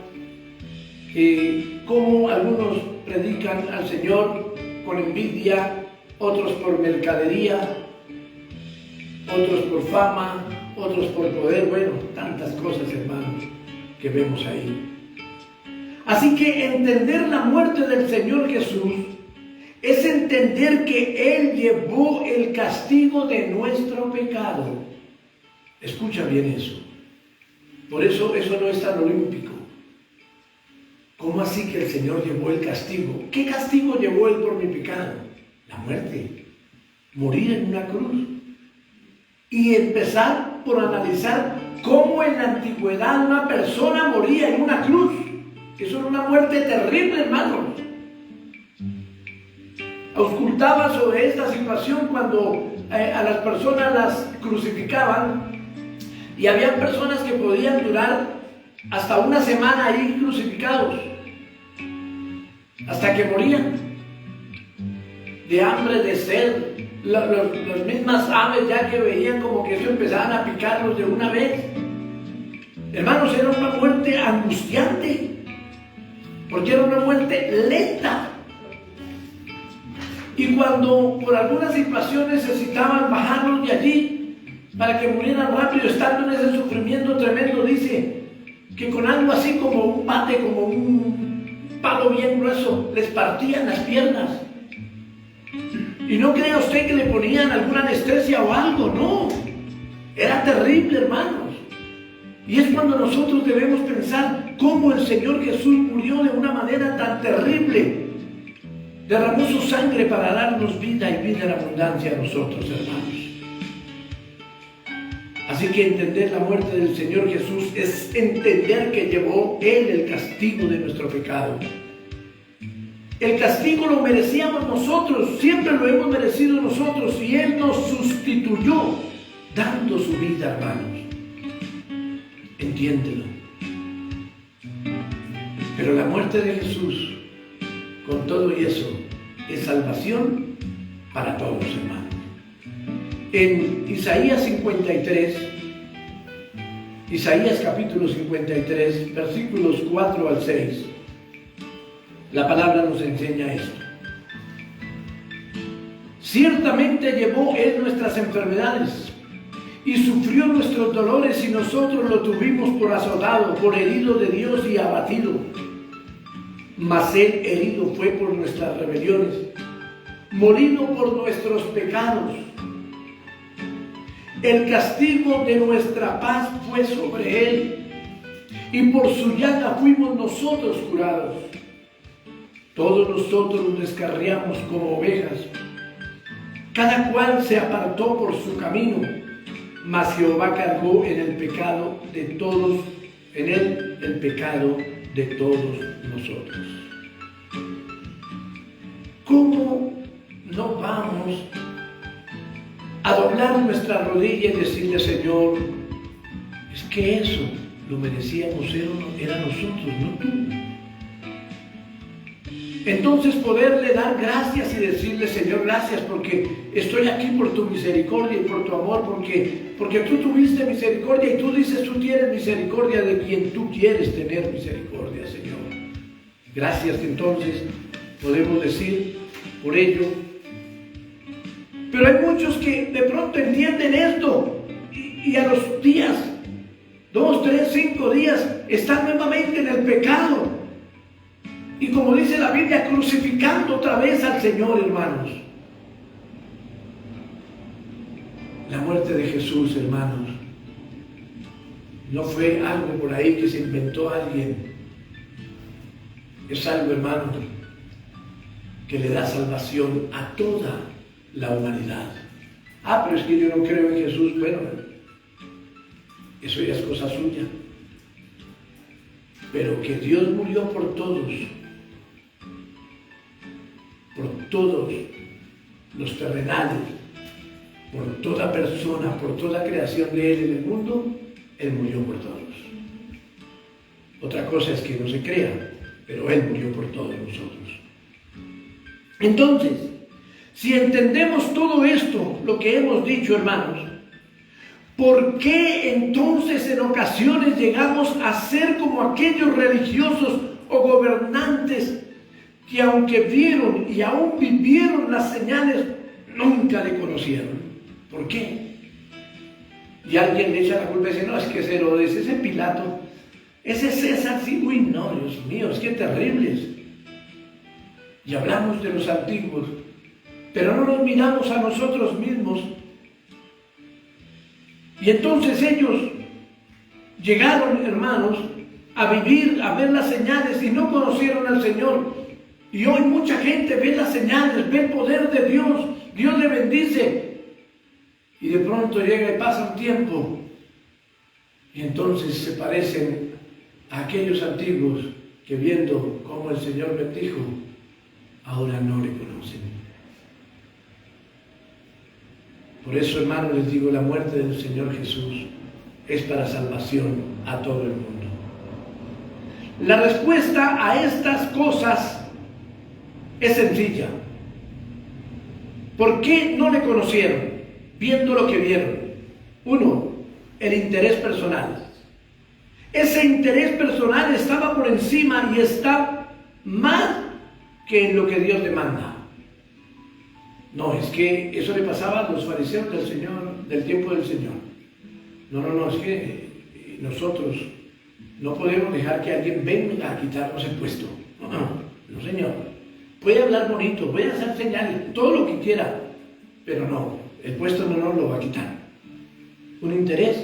como algunos predican al Señor con envidia, otros por mercadería, otros por fama, otros por poder, bueno, tantas cosas, hermanos, que vemos ahí. Así que entender la muerte del Señor Jesús es entender que Él llevó el castigo de nuestro pecado. Escucha bien eso. Por eso no es tan olímpico. ¿Cómo así que el Señor llevó el castigo? ¿Qué castigo llevó Él por mi pecado? La muerte. Morir en una cruz. Y empezar por analizar cómo en la antigüedad una persona moría en una cruz. Eso era una muerte terrible, hermanos. Auscultaba sobre esta situación cuando a las personas las crucificaban. Y había personas que podían durar hasta una semana ahí crucificados, hasta que morían de hambre, de sed. Las mismas aves ya que veían como que eso empezaban a picarlos de una vez. Hermanos, era una muerte angustiante, porque era una muerte lenta. Y cuando por alguna situación necesitaban bajarlos de allí para que murieran rápido, estando en ese sufrimiento tremendo, dice que con algo así como un bate, como un palo bien grueso, les partían las piernas. Y no crea usted que le ponían alguna anestesia o algo, no. Era terrible, hermanos. Y es cuando nosotros debemos pensar cómo el Señor Jesús murió de una manera tan terrible. Derramó su sangre para darnos vida y vida en abundancia a nosotros, hermanos. Así que entender la muerte del Señor Jesús es entender que llevó Él el castigo de nuestro pecado. El castigo lo merecíamos nosotros, siempre lo hemos merecido nosotros, y Él nos sustituyó dando su vida, hermanos. Entiéndelo. Pero la muerte de Jesús, con todo y eso, es salvación para todos, hermanos. En Isaías 53, Isaías capítulo 53, versículos 4 al 6, la palabra nos enseña esto. Ciertamente llevó Él nuestras enfermedades y sufrió nuestros dolores, y nosotros lo tuvimos por azotado, por herido de Dios y abatido. Mas Él herido fue por nuestras rebeliones, molido por nuestros pecados. El castigo de nuestra paz fue sobre Él, y por su llaga fuimos nosotros curados. Todos nosotros nos descarriamos como ovejas, cada cual se apartó por su camino, mas Jehová cargó en el pecado de todos, en él el pecado de todos nosotros. ¿cómo no vamos a doblar nuestra rodilla y decirle, Señor, es que eso lo merecíamos, era nosotros, no tú? Entonces poderle dar gracias y decirle, Señor, gracias porque estoy aquí por tu misericordia y por tu amor, porque tú tuviste misericordia y tú dices, tú tienes misericordia de quien tú quieres tener misericordia, Señor. Gracias, entonces podemos decir por ello. Pero hay muchos que de pronto entienden esto y a los días, 2, 3, 5 días, están nuevamente en el pecado. Y como dice la Biblia, crucificando otra vez al Señor, hermanos. La muerte de Jesús, hermanos, no fue algo por ahí que se inventó alguien. Es algo, hermanos, que le da salvación a toda la humanidad. Ah, pero es que yo no creo en Jesús. Bueno, eso ya es cosa suya. Pero que Dios murió por todos los terrenales, por toda persona, por toda creación de Él en el mundo, Él murió por todos. Otra cosa es que no se crea, pero Él murió por todos nosotros. Entonces, si entendemos todo esto, lo que hemos dicho, hermanos, ¿por qué entonces en ocasiones llegamos a ser como aquellos religiosos o gobernantes que aunque vieron y aún vivieron las señales, nunca le conocieron? ¿Por qué? Y alguien le echa la culpa y dice, no, es que es Herodes, ese Pilato, ese César, sí, uy, no, Dios mío, es que terribles. Y hablamos de los antiguos, pero no nos miramos a nosotros mismos. Y entonces ellos llegaron, hermanos, a vivir, a ver las señales y no conocieron al Señor. Y hoy mucha gente ve las señales, ve el poder de Dios, Dios le bendice. Y de pronto llega y pasa un tiempo y entonces se parecen a aquellos antiguos que viendo cómo el Señor bendijo, ahora no le conocen. Por eso, hermanos, les digo, la muerte del Señor Jesús es para salvación a todo el mundo. La respuesta a estas cosas es sencilla. ¿Por qué no le conocieron? Viendo lo que vieron. 1, el interés personal. Ese interés personal estaba por encima y está más que en lo que Dios demanda. No, es que eso le pasaba a los fariseos del Señor, del tiempo del Señor. No, es que nosotros no podemos dejar que alguien venga a quitarnos el puesto. No, Señor. Puede hablar bonito, puede hacer señales, todo lo que quiera, pero no, el puesto no nos lo va a quitar. Un interés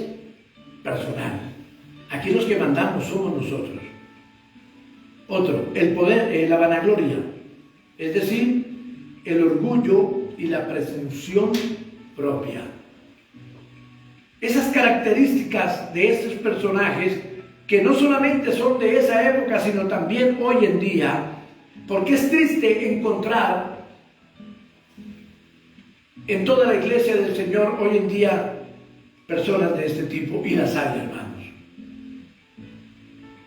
personal. Aquí los que mandamos somos nosotros. Otro, el poder, la vanagloria, es decir, el orgullo y la presunción propia. Esas características de estos personajes, que no solamente son de esa época, sino también hoy en día, porque es triste encontrar en toda la iglesia del Señor hoy en día personas de este tipo, y las hay, hermanos.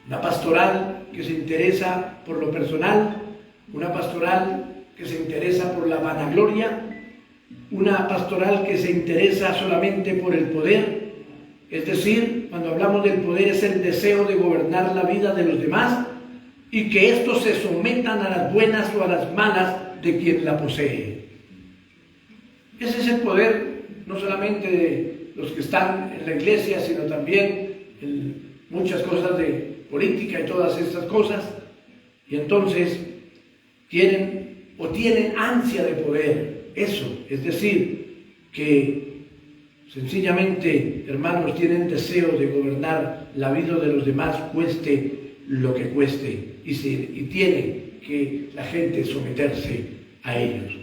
Una pastoral que se interesa por lo personal, una pastoral que se interesa por la vanagloria, una pastoral que se interesa solamente por el poder. Es decir, cuando hablamos del poder es el deseo de gobernar la vida de los demás y que estos se sometan a las buenas o a las malas de quien la posee. Ese es el poder no solamente de los que están en la iglesia, sino también en muchas cosas de política y todas estas cosas. Y entonces tienen ansia de poder. Eso, es decir, que sencillamente, hermanos, tienen deseo de gobernar la vida de los demás, cueste lo que cueste, y tiene que la gente someterse a ellos.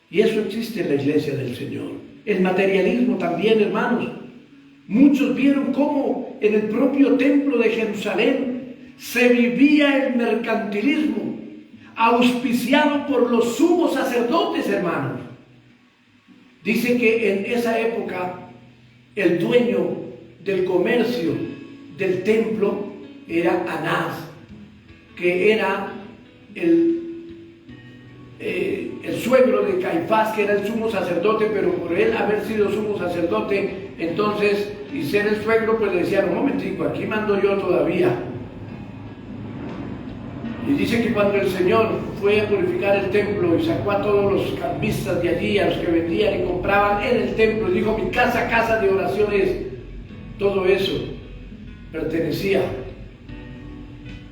Y eso existe en la iglesia del Señor. El materialismo también, hermanos. Muchos vieron cómo en el propio templo de Jerusalén se vivía el mercantilismo. auspiciado por los sumos sacerdotes, hermanos. Dice que en esa época el dueño del comercio del templo era Anás, que era el suegro de Caifás, que era el sumo sacerdote, pero por él haber sido sumo sacerdote, entonces, y ser el suegro, pues le decían, un momentico, aquí mando yo todavía. Y dice que cuando el Señor fue a purificar el templo y sacó a todos los cambistas de allí, a los que vendían y compraban en el templo, y dijo, mi casa, casa de oraciones, todo eso pertenecía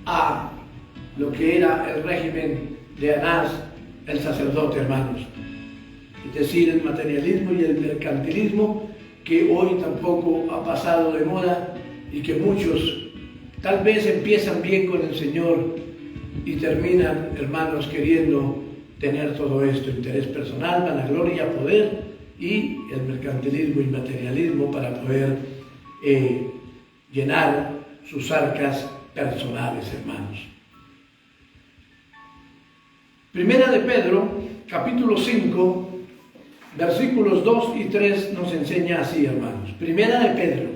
a lo que era el régimen de Anás, el sacerdote, hermanos. Es decir, el materialismo y el mercantilismo, que hoy tampoco ha pasado de moda y que muchos tal vez empiezan bien con el Señor y terminan, hermanos, queriendo tener todo esto: interés personal, vanagloria, poder y el mercantilismo y materialismo para poder llenar sus arcas personales, hermanos. Primera de Pedro, capítulo 5, versículos 2 y 3 nos enseña así, hermanos. Primera de Pedro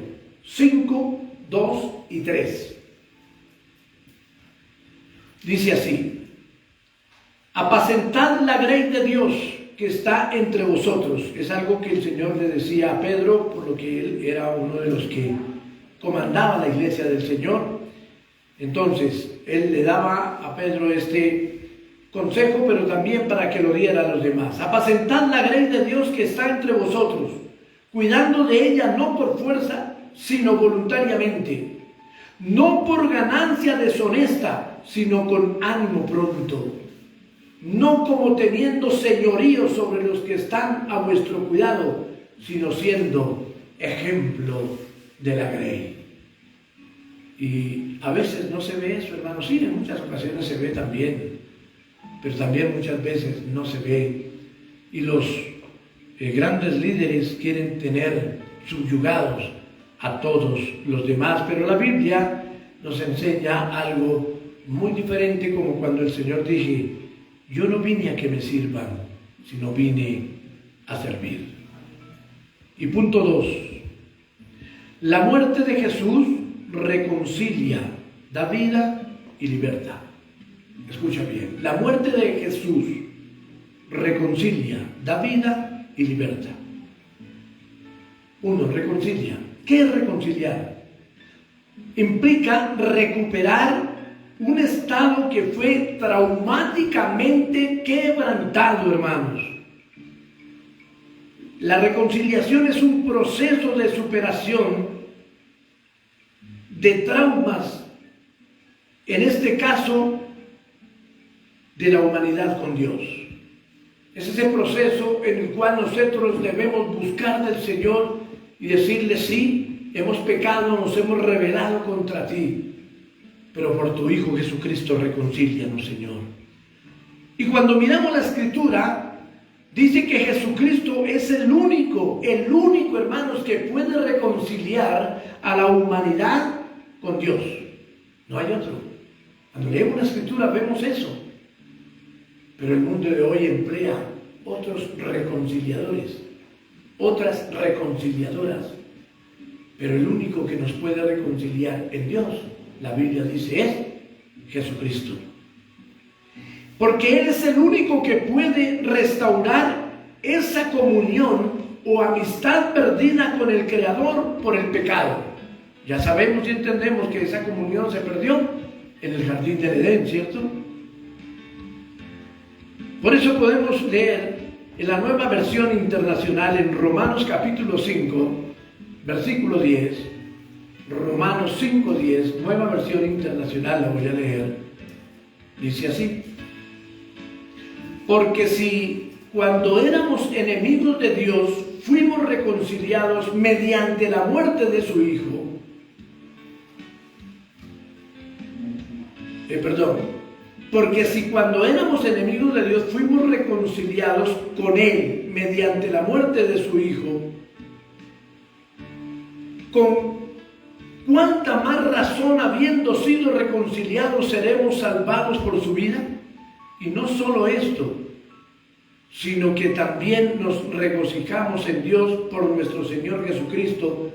5, 2 y 3. Dice así: apacentad la grey de Dios que está entre vosotros. Es algo que el Señor le decía a Pedro, por lo que él era uno de los que comandaba la iglesia del Señor. Entonces, él le daba a Pedro este consejo, pero también para que lo diera a los demás. Apacentad la grey de Dios que está entre vosotros, cuidando de ella no por fuerza, sino voluntariamente, no por ganancia deshonesta, sino con ánimo pronto, no como teniendo señorío sobre los que están a vuestro cuidado, sino siendo ejemplo de la grey. Y a veces no se ve eso, hermanos. Sí, en muchas ocasiones se ve también, pero también muchas veces no se ve. Y los grandes líderes quieren tener subyugados a todos los demás, pero la Biblia nos enseña algo muy diferente, como cuando el Señor dije, yo no vine a que me sirvan, sino vine a servir. Y punto 2, la muerte de Jesús reconcilia, da vida y libertad. Escucha bien, la muerte de Jesús reconcilia, da vida y libertad. 1, reconcilia. ¿Qué es reconciliar? Implica recuperar un estado que fue traumáticamente quebrantado, hermanos. La reconciliación es un proceso de superación de traumas, en este caso de la humanidad con Dios. Es ese proceso en el cual nosotros debemos buscar del Señor y decirle, sí, hemos pecado, nos hemos rebelado contra ti, pero por tu Hijo Jesucristo reconcílianos, Señor. Y cuando miramos la Escritura, dice que Jesucristo es el único, hermanos, que puede reconciliar a la humanidad con Dios. No hay otro. Cuando leemos la Escritura vemos eso. Pero el mundo de hoy emplea otros reconciliadores, otras reconciliadoras. Pero el único que nos puede reconciliar en Dios, la Biblia dice, es Jesucristo. Porque Él es el único que puede restaurar esa comunión o amistad perdida con el Creador por el pecado. Ya sabemos y entendemos que esa comunión se perdió en el jardín del Edén, ¿cierto? Por eso podemos leer en la Nueva Versión Internacional, en Romanos capítulo 5, versículo 10, Romanos 5, 10, Nueva Versión Internacional, la voy a leer, dice así: porque si cuando éramos enemigos de Dios fuimos reconciliados mediante la muerte de su Hijo, porque si cuando éramos enemigos de Dios fuimos reconciliados con Él mediante la muerte de su Hijo, con cuánta más razón, habiendo sido reconciliados, seremos salvados por su vida. Y no solo esto, sino que también nos regocijamos en Dios por nuestro Señor Jesucristo,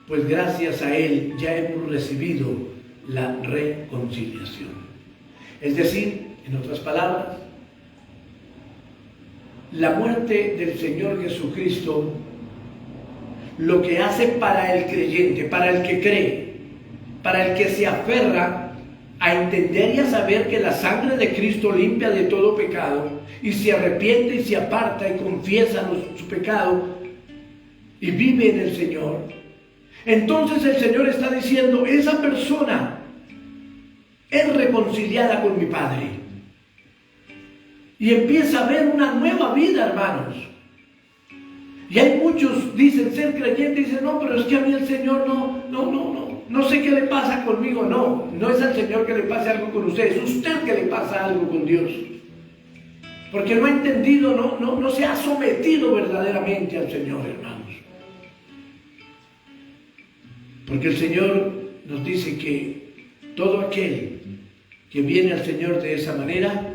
pues gracias a Él ya hemos recibido la reconciliación. Es decir, en otras palabras, la muerte del Señor Jesucristo, lo que hace para el creyente, para el que cree, para el que se aferra a entender y a saber que la sangre de Cristo limpia de todo pecado, y se arrepiente y se aparta y confiesa su pecado y vive en el Señor, entonces el Señor está diciendo, esa persona es reconciliada con mi Padre. Y empieza a ver una nueva vida, hermanos. Y hay muchos, dicen ser creyentes, dicen, no, pero es que a mí el Señor no sé qué le pasa conmigo. No, no es al Señor que le pase algo con usted, es usted que le pasa algo con Dios. Porque no ha entendido, no se ha sometido verdaderamente al Señor, hermanos. Porque el Señor nos dice que todo aquel que viene al Señor de esa manera,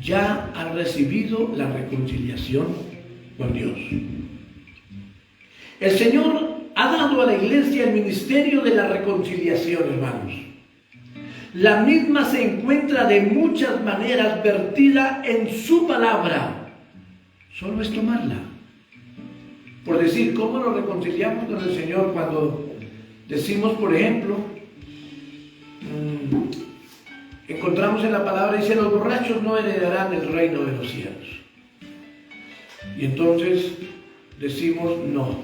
ya ha recibido la reconciliación con Dios. El Señor ha dado a la iglesia el ministerio de la reconciliación, hermanos. La misma se encuentra de muchas maneras vertida en su palabra. Solo es tomarla. Por decir, ¿cómo nos reconciliamos con el Señor cuando decimos, por ejemplo, encontramos en la palabra, dice, los borrachos no heredarán el reino de los cielos? Y entonces decimos, no,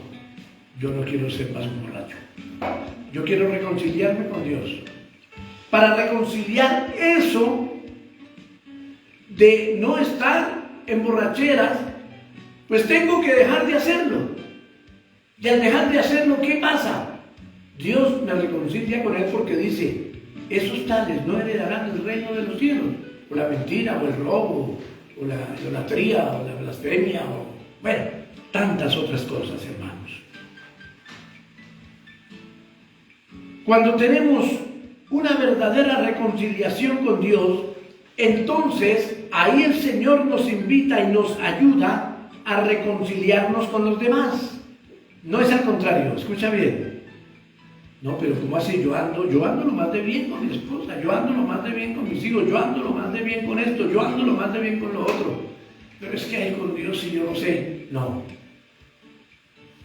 yo no quiero ser más un borracho. Yo quiero reconciliarme con Dios. Para reconciliar eso de no estar en borracheras, pues tengo que dejar de hacerlo. Y al dejar de hacerlo, ¿qué pasa? Dios me reconcilia con Él porque dice, esos tales no heredarán el reino de los cielos. O la mentira, o el robo, o la idolatría, o la blasfemia, o bueno, tantas otras cosas, hermanos. Cuando tenemos una verdadera reconciliación con Dios, entonces ahí el Señor nos invita y nos ayuda a reconciliarnos con los demás. No es al contrario, escucha bien. No, pero ¿cómo así? Yo ando lo más de bien con mi esposa, yo ando lo más de bien con mis hijos, yo ando lo más de bien con esto, yo ando lo más de bien con lo otro. Pero es que hay con Dios y yo no sé. No,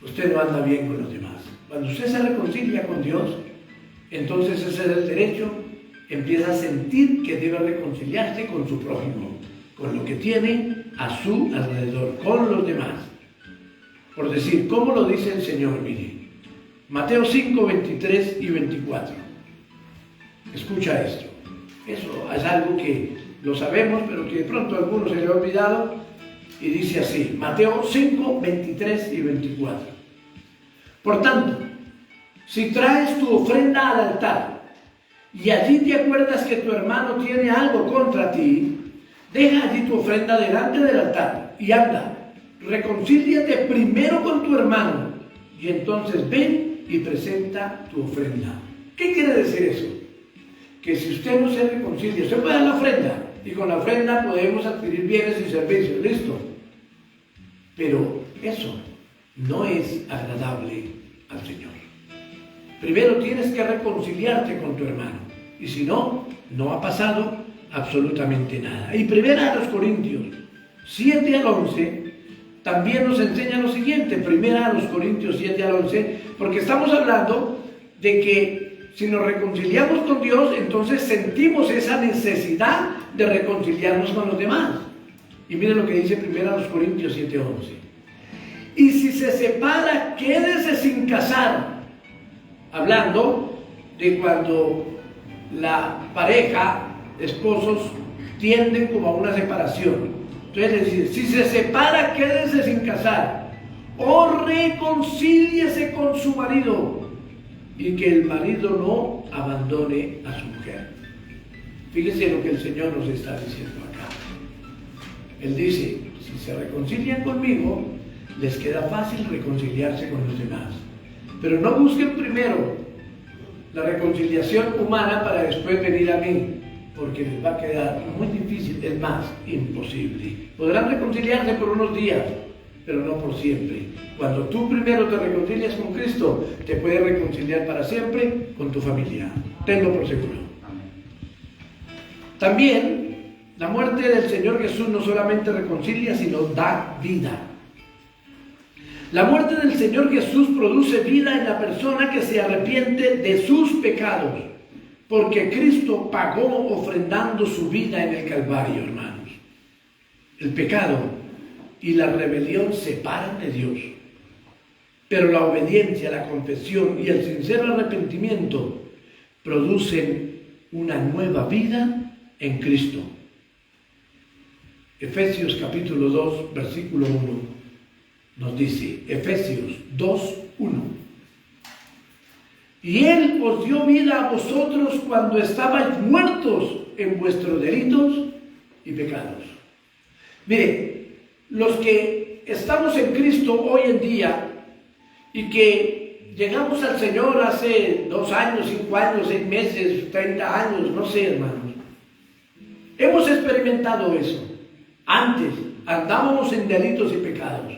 usted no anda bien con los demás. Cuando usted se reconcilia con Dios, entonces ese es el derecho, empieza a sentir que debe reconciliarse con su prójimo, con lo que tiene a su alrededor, con los demás. Por decir, ¿cómo lo dice el Señor? Mire, Mateo 5, 23 y 24. Escucha esto. Eso es algo que lo sabemos, pero que de pronto a algunos se le ha olvidado. Y dice así, Mateo 5, 23 y 24. Por tanto, si traes tu ofrenda al altar y allí te acuerdas que tu hermano tiene algo contra ti, deja allí tu ofrenda delante del altar y anda, reconcíliate primero con tu hermano y entonces ven y presenta tu ofrenda. ¿Qué quiere decir eso? Que si usted no se reconcilia, usted puede dar la ofrenda y con la ofrenda podemos adquirir bienes y servicios, listo. Pero eso no es agradable al Señor. Primero tienes que reconciliarte con tu hermano. Y si no, no ha pasado absolutamente nada. Y 1 Corintios 7 al 11 también nos enseña lo siguiente. 1 Corintios 7 al 11, porque estamos hablando de que si nos reconciliamos con Dios, entonces sentimos esa necesidad de reconciliarnos con los demás. Y miren lo que dice 1 Corintios 7, 11. Y si se separa, quédese sin casar. Hablando de cuando la pareja, esposos, tienden como a una separación. Entonces, es decir, si se separa, quédese sin casar. O reconcíliese con su marido. Y que el marido no abandone a su mujer. Fíjese lo que el Señor nos está diciendo acá. Él dice, si se reconcilian conmigo, les queda fácil reconciliarse con los demás. Pero no busquen primero la reconciliación humana para después venir a mí. porque les va a quedar muy difícil, es más, imposible. Podrán reconciliarse por unos días, pero no por siempre. Cuando tú primero te reconcilias con Cristo, te puedes reconciliar para siempre con tu familia. Tenlo por seguro. También, la muerte del Señor Jesús no solamente reconcilia, sino da vida. La muerte del Señor Jesús produce vida en la persona que se arrepiente de sus pecados, porque Cristo pagó ofrendando su vida en el Calvario, hermanos. El pecado y la rebelión separan de Dios, pero la obediencia, la confesión y el sincero arrepentimiento producen una nueva vida en Cristo. Efesios capítulo 2, versículo 1 nos dice, Efesios 2, 1. Y Él os dio vida a vosotros cuando estabais muertos en vuestros delitos y pecados. Mire, los que estamos en Cristo hoy en día y que llegamos al Señor hace 2 años, 5 años, 6 meses, 30 años, no sé, hermanos, hemos experimentado eso. Antes andábamos en delitos y pecados.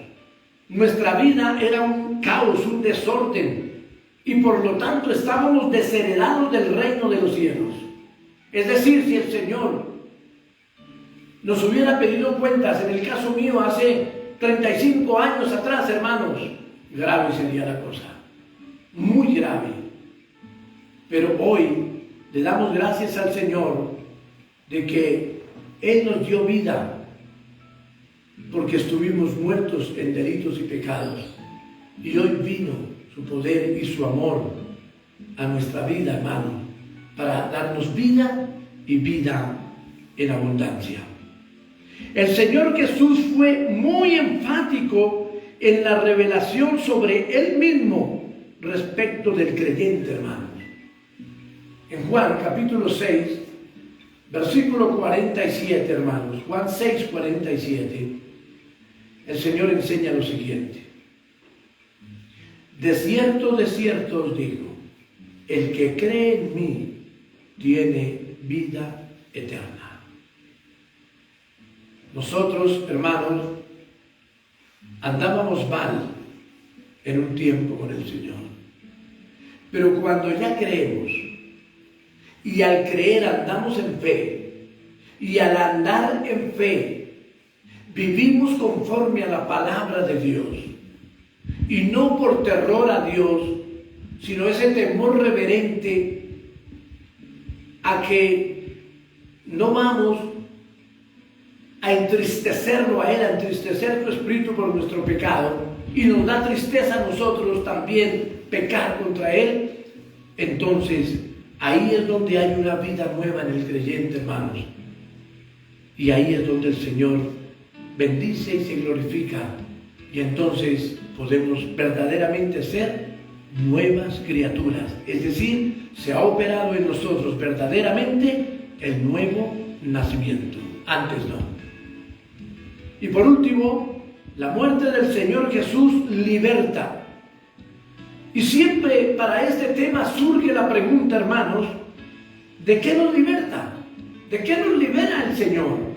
Nuestra vida era un caos, un desorden, y por lo tanto estábamos desheredados del reino de los cielos. Es decir, si el Señor nos hubiera pedido cuentas, en el caso mío hace 35 años atrás, hermanos, grave sería la cosa, muy grave. Pero hoy le damos gracias al Señor de que Él nos dio vida, porque estuvimos muertos en delitos y pecados, y hoy vino su poder y su amor a nuestra vida, hermano, para darnos vida y vida en abundancia. El Señor Jesús fue muy enfático en la revelación sobre Él mismo respecto del creyente, hermanos. En Juan capítulo 6, versículo 47, hermanos, Juan 6, 47, el Señor enseña lo siguiente. De cierto os digo, el que cree en mí tiene vida eterna. Nosotros, hermanos, andábamos mal en un tiempo con el Señor, pero cuando ya creemos, y al creer andamos en fe, y al andar en fe, vivimos conforme a la palabra de Dios, y no por terror a Dios, sino ese temor reverente a que no vamos a entristecerlo a Él, a entristecer tu espíritu por nuestro pecado, y nos da tristeza a nosotros también pecar contra Él. Entonces ahí es donde hay una vida nueva en el creyente, hermanos, y ahí es donde el Señor bendice y se glorifica, y entonces podemos verdaderamente ser nuevas criaturas, es decir, se ha operado en nosotros verdaderamente el nuevo nacimiento, antes no. Y por último, la muerte del Señor Jesús liberta. Y siempre para este tema surge la pregunta, hermanos, ¿de qué nos liberta? ¿De qué nos libera el Señor?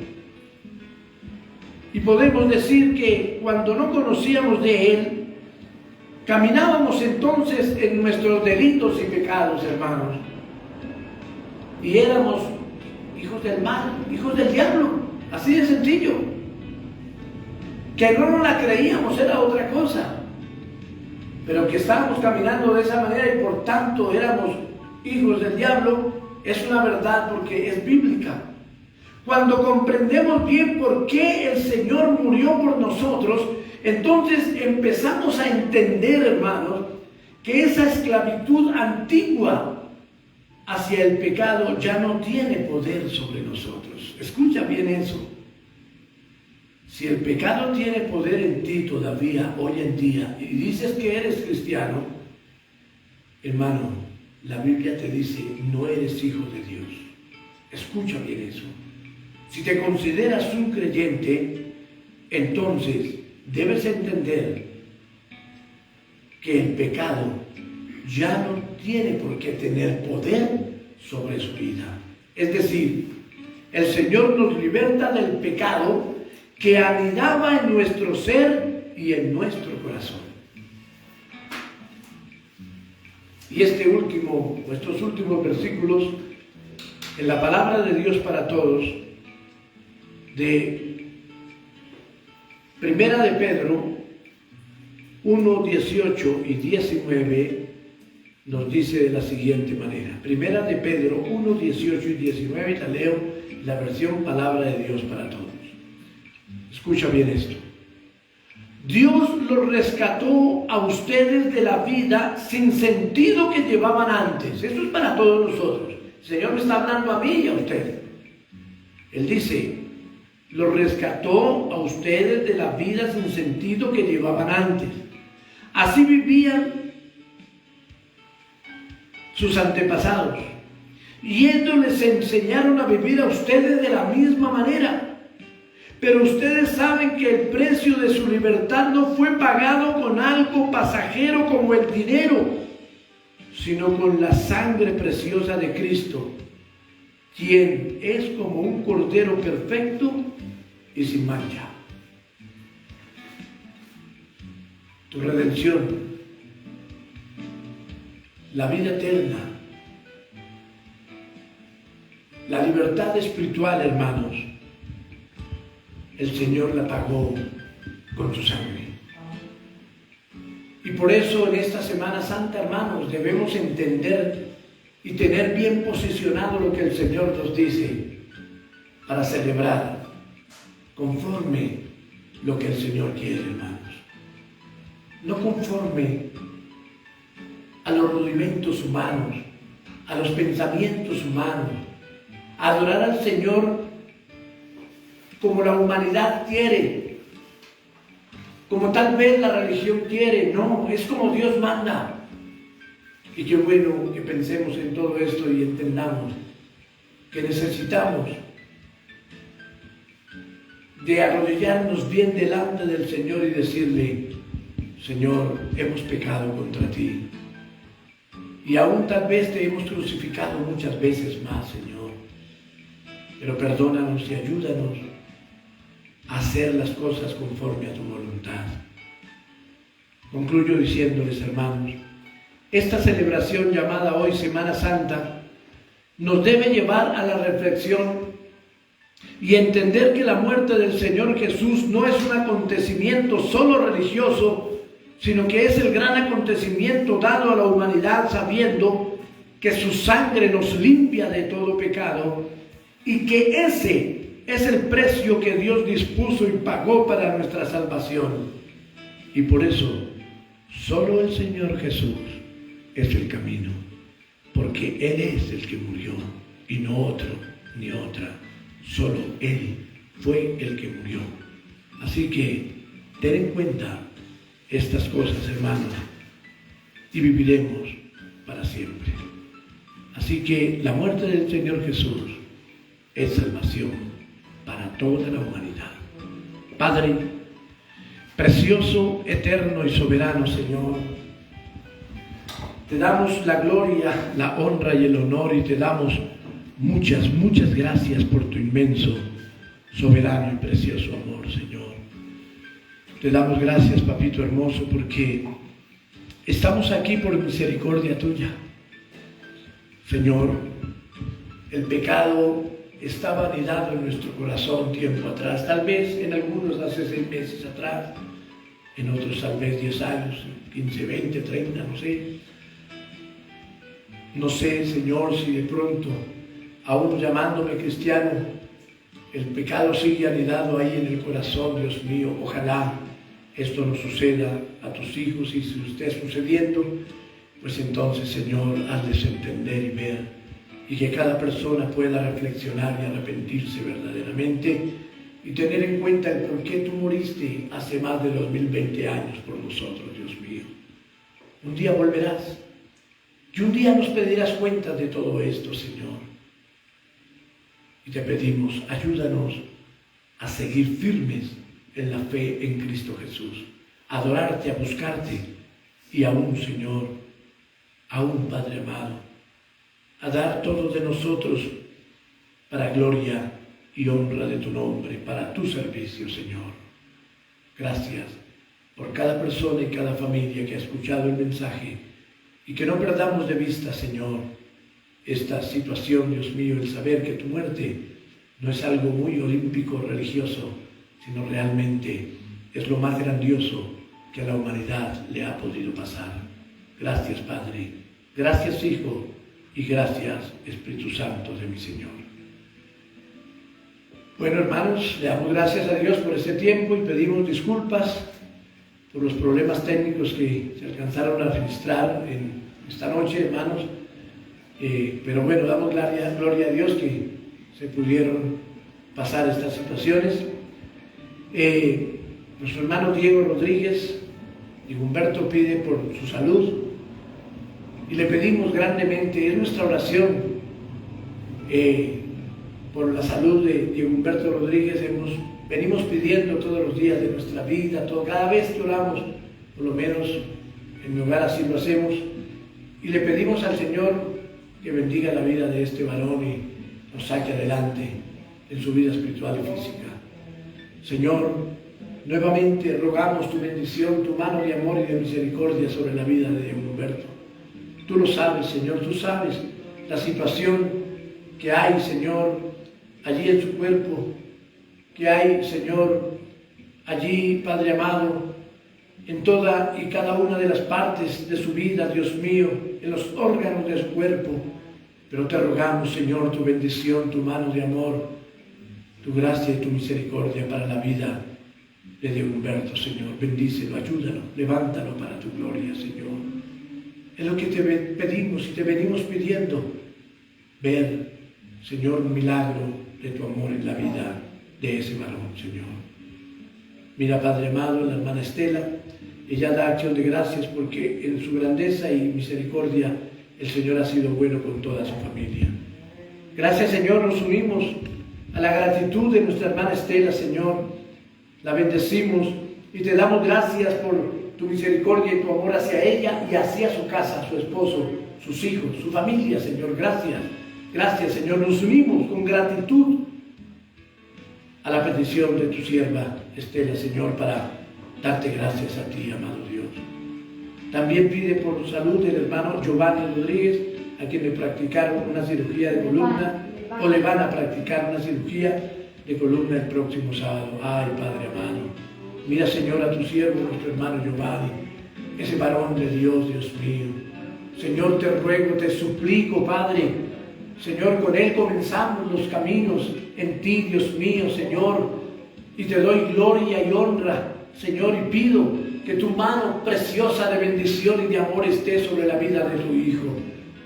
Y podemos decir que cuando no conocíamos de Él, caminábamos entonces en nuestros delitos y pecados, hermanos. Y éramos hijos del mal, hijos del diablo, así de sencillo. Que no nos la creíamos era otra cosa, pero que estábamos caminando de esa manera y por tanto éramos hijos del diablo, es una verdad porque es bíblica. Cuando comprendemos bien por qué el Señor murió por nosotros, entonces empezamos a entender, hermanos, que esa esclavitud antigua hacia el pecado ya no tiene poder sobre nosotros. Escucha bien eso. Si el pecado tiene poder en ti todavía, hoy en día, y dices que eres cristiano, hermano, la Biblia te dice, no eres hijo de Dios. Escucha bien eso. Si te consideras un creyente, entonces debes entender que el pecado ya no tiene por qué tener poder sobre su vida. Es decir, el Señor nos liberta del pecado que anidaba en nuestro ser y en nuestro corazón. Y estos últimos versículos en la palabra de Dios para todos, de Primera de Pedro 1, 18 y 19, nos dice de la siguiente manera. Primera de Pedro 1, 18 y 19, la leo, la versión Palabra de Dios para todos. Escucha bien esto. Dios los rescató a ustedes de la vida sin sentido que llevaban antes. Esto es para todos nosotros. El Señor me está hablando a mí y a usted. Él dice, los rescató a ustedes de la vida sin sentido que llevaban antes. Así vivían sus antepasados. Y ellos les enseñaron a vivir a ustedes de la misma manera. Pero ustedes saben que el precio de su libertad no fue pagado con algo pasajero como el dinero, sino con la sangre preciosa de Cristo, quien es como un cordero perfecto y sin mancha. Tu redención, la vida eterna, la libertad espiritual, hermanos, el Señor la pagó con su sangre. Y por eso en esta Semana Santa, hermanos, debemos entender y tener bien posicionado lo que el Señor nos dice para celebrar conforme lo que el Señor quiere, hermanos. No conforme a los rudimentos humanos, a los pensamientos humanos, a adorar al Señor como la humanidad quiere, como tal vez la religión quiere. No, es como Dios manda. Y qué bueno que pensemos en todo esto y entendamos que necesitamos de arrodillarnos bien delante del Señor y decirle, Señor, hemos pecado contra ti. Y aún tal vez te hemos crucificado muchas veces más, Señor. Pero perdónanos y ayúdanos a hacer las cosas conforme a tu voluntad. Concluyo diciéndoles, hermanos, esta celebración llamada hoy Semana Santa nos debe llevar a la reflexión y entender que la muerte del Señor Jesús no es un acontecimiento solo religioso, sino que es el gran acontecimiento dado a la humanidad, sabiendo que su sangre nos limpia de todo pecado y que ese es el precio que Dios dispuso y pagó para nuestra salvación. Y por eso, solo el Señor Jesús es el camino, porque Él es el que murió y no otro ni otra. Solo Él fue el que murió. Así que ten en cuenta estas cosas, hermanos, y viviremos para siempre. Así que la muerte del Señor Jesús es salvación para toda la humanidad. Padre, precioso, eterno y soberano Señor, te damos la gloria, la honra y el honor, y te damos muchas, muchas gracias por tu inmenso, soberano y precioso amor, Señor. Te damos gracias, papito hermoso, porque estamos aquí por misericordia tuya. Señor, el pecado estaba anidado en nuestro corazón tiempo atrás, tal vez en algunos hace 6 meses atrás, en otros tal vez 10 años, 15, 20, 30, no sé. No sé, Señor, si de pronto, aún llamándome cristiano, el pecado sigue anidado ahí en el corazón, Dios mío. Ojalá esto no suceda a tus hijos, y si esté sucediendo, pues entonces, Señor, hazles entender y ver, y que cada persona pueda reflexionar y arrepentirse verdaderamente y tener en cuenta el por qué tú moriste hace más de 2020 años por nosotros, Dios mío. Un día volverás y un día nos pedirás cuentas de todo esto, Señor. Y te pedimos, ayúdanos a seguir firmes en la fe en Cristo Jesús, a adorarte, a buscarte, y aún, Señor, aún, Padre amado, a dar todo de nosotros para gloria y honra de tu nombre, para tu servicio, Señor. Gracias por cada persona y cada familia que ha escuchado el mensaje, y que no perdamos de vista, Señor, esta situación, Dios mío, el saber que tu muerte no es algo muy olímpico religioso, sino realmente es lo más grandioso que a la humanidad le ha podido pasar. Gracias, Padre, gracias, Hijo, y gracias, Espíritu Santo de mi Señor. Bueno, hermanos, le damos gracias a Dios por este tiempo y pedimos disculpas por los problemas técnicos que se alcanzaron a registrar en esta noche, hermanos. Pero bueno, damos gloria a Dios que se pudieron pasar estas situaciones. Nuestro hermano Diego Rodríguez y Humberto pide por su salud y le pedimos grandemente, es nuestra oración por la salud de Diego Humberto Rodríguez. Venimos pidiendo todos los días de nuestra vida, cada vez que oramos, por lo menos en mi hogar así lo hacemos, y le pedimos al Señor que bendiga la vida de este varón y nos saque adelante en su vida espiritual y física. Señor, nuevamente rogamos tu bendición, tu mano de amor y de misericordia sobre la vida de Humberto. Tú lo sabes, Señor, tú sabes la situación que hay, Señor, allí en su cuerpo, que hay, Señor, allí, Padre amado, en toda y cada una de las partes de su vida, Dios mío, en los órganos de su cuerpo. Pero te rogamos, Señor, tu bendición, tu mano de amor, tu gracia y tu misericordia para la vida de Diego Humberto, Señor. Bendícelo, ayúdalo, levántalo para tu gloria, Señor. Es lo que te pedimos y te venimos pidiendo, ver, Señor, un milagro de tu amor en la vida de ese varón, Señor. Mira, Padre amado, la hermana Estela, ella da acción de gracias porque en su grandeza y misericordia el Señor ha sido bueno con toda su familia. Gracias, Señor, nos unimos a la gratitud de nuestra hermana Estela, Señor. La bendecimos y te damos gracias por tu misericordia y tu amor hacia ella y hacia su casa, su esposo, sus hijos, su familia, Señor. Gracias, gracias, Señor. Nos unimos con gratitud a la petición de tu sierva Estela, Señor, para darte gracias a ti, amado Dios. También pide por salud del hermano Giovanni Rodríguez, a quien le practicaron una cirugía de columna, o le van a practicar una cirugía de columna el próximo sábado. Ay, Padre amado, mira, Señor, a tu siervo, nuestro hermano Giovanni, ese varón de Dios, Dios mío. Señor, te ruego, te suplico, Padre, Señor, con él comenzamos los caminos en ti, Dios mío, Señor, y te doy gloria y honra, Señor, y pido que tu mano preciosa de bendición y de amor esté sobre la vida de tu Hijo.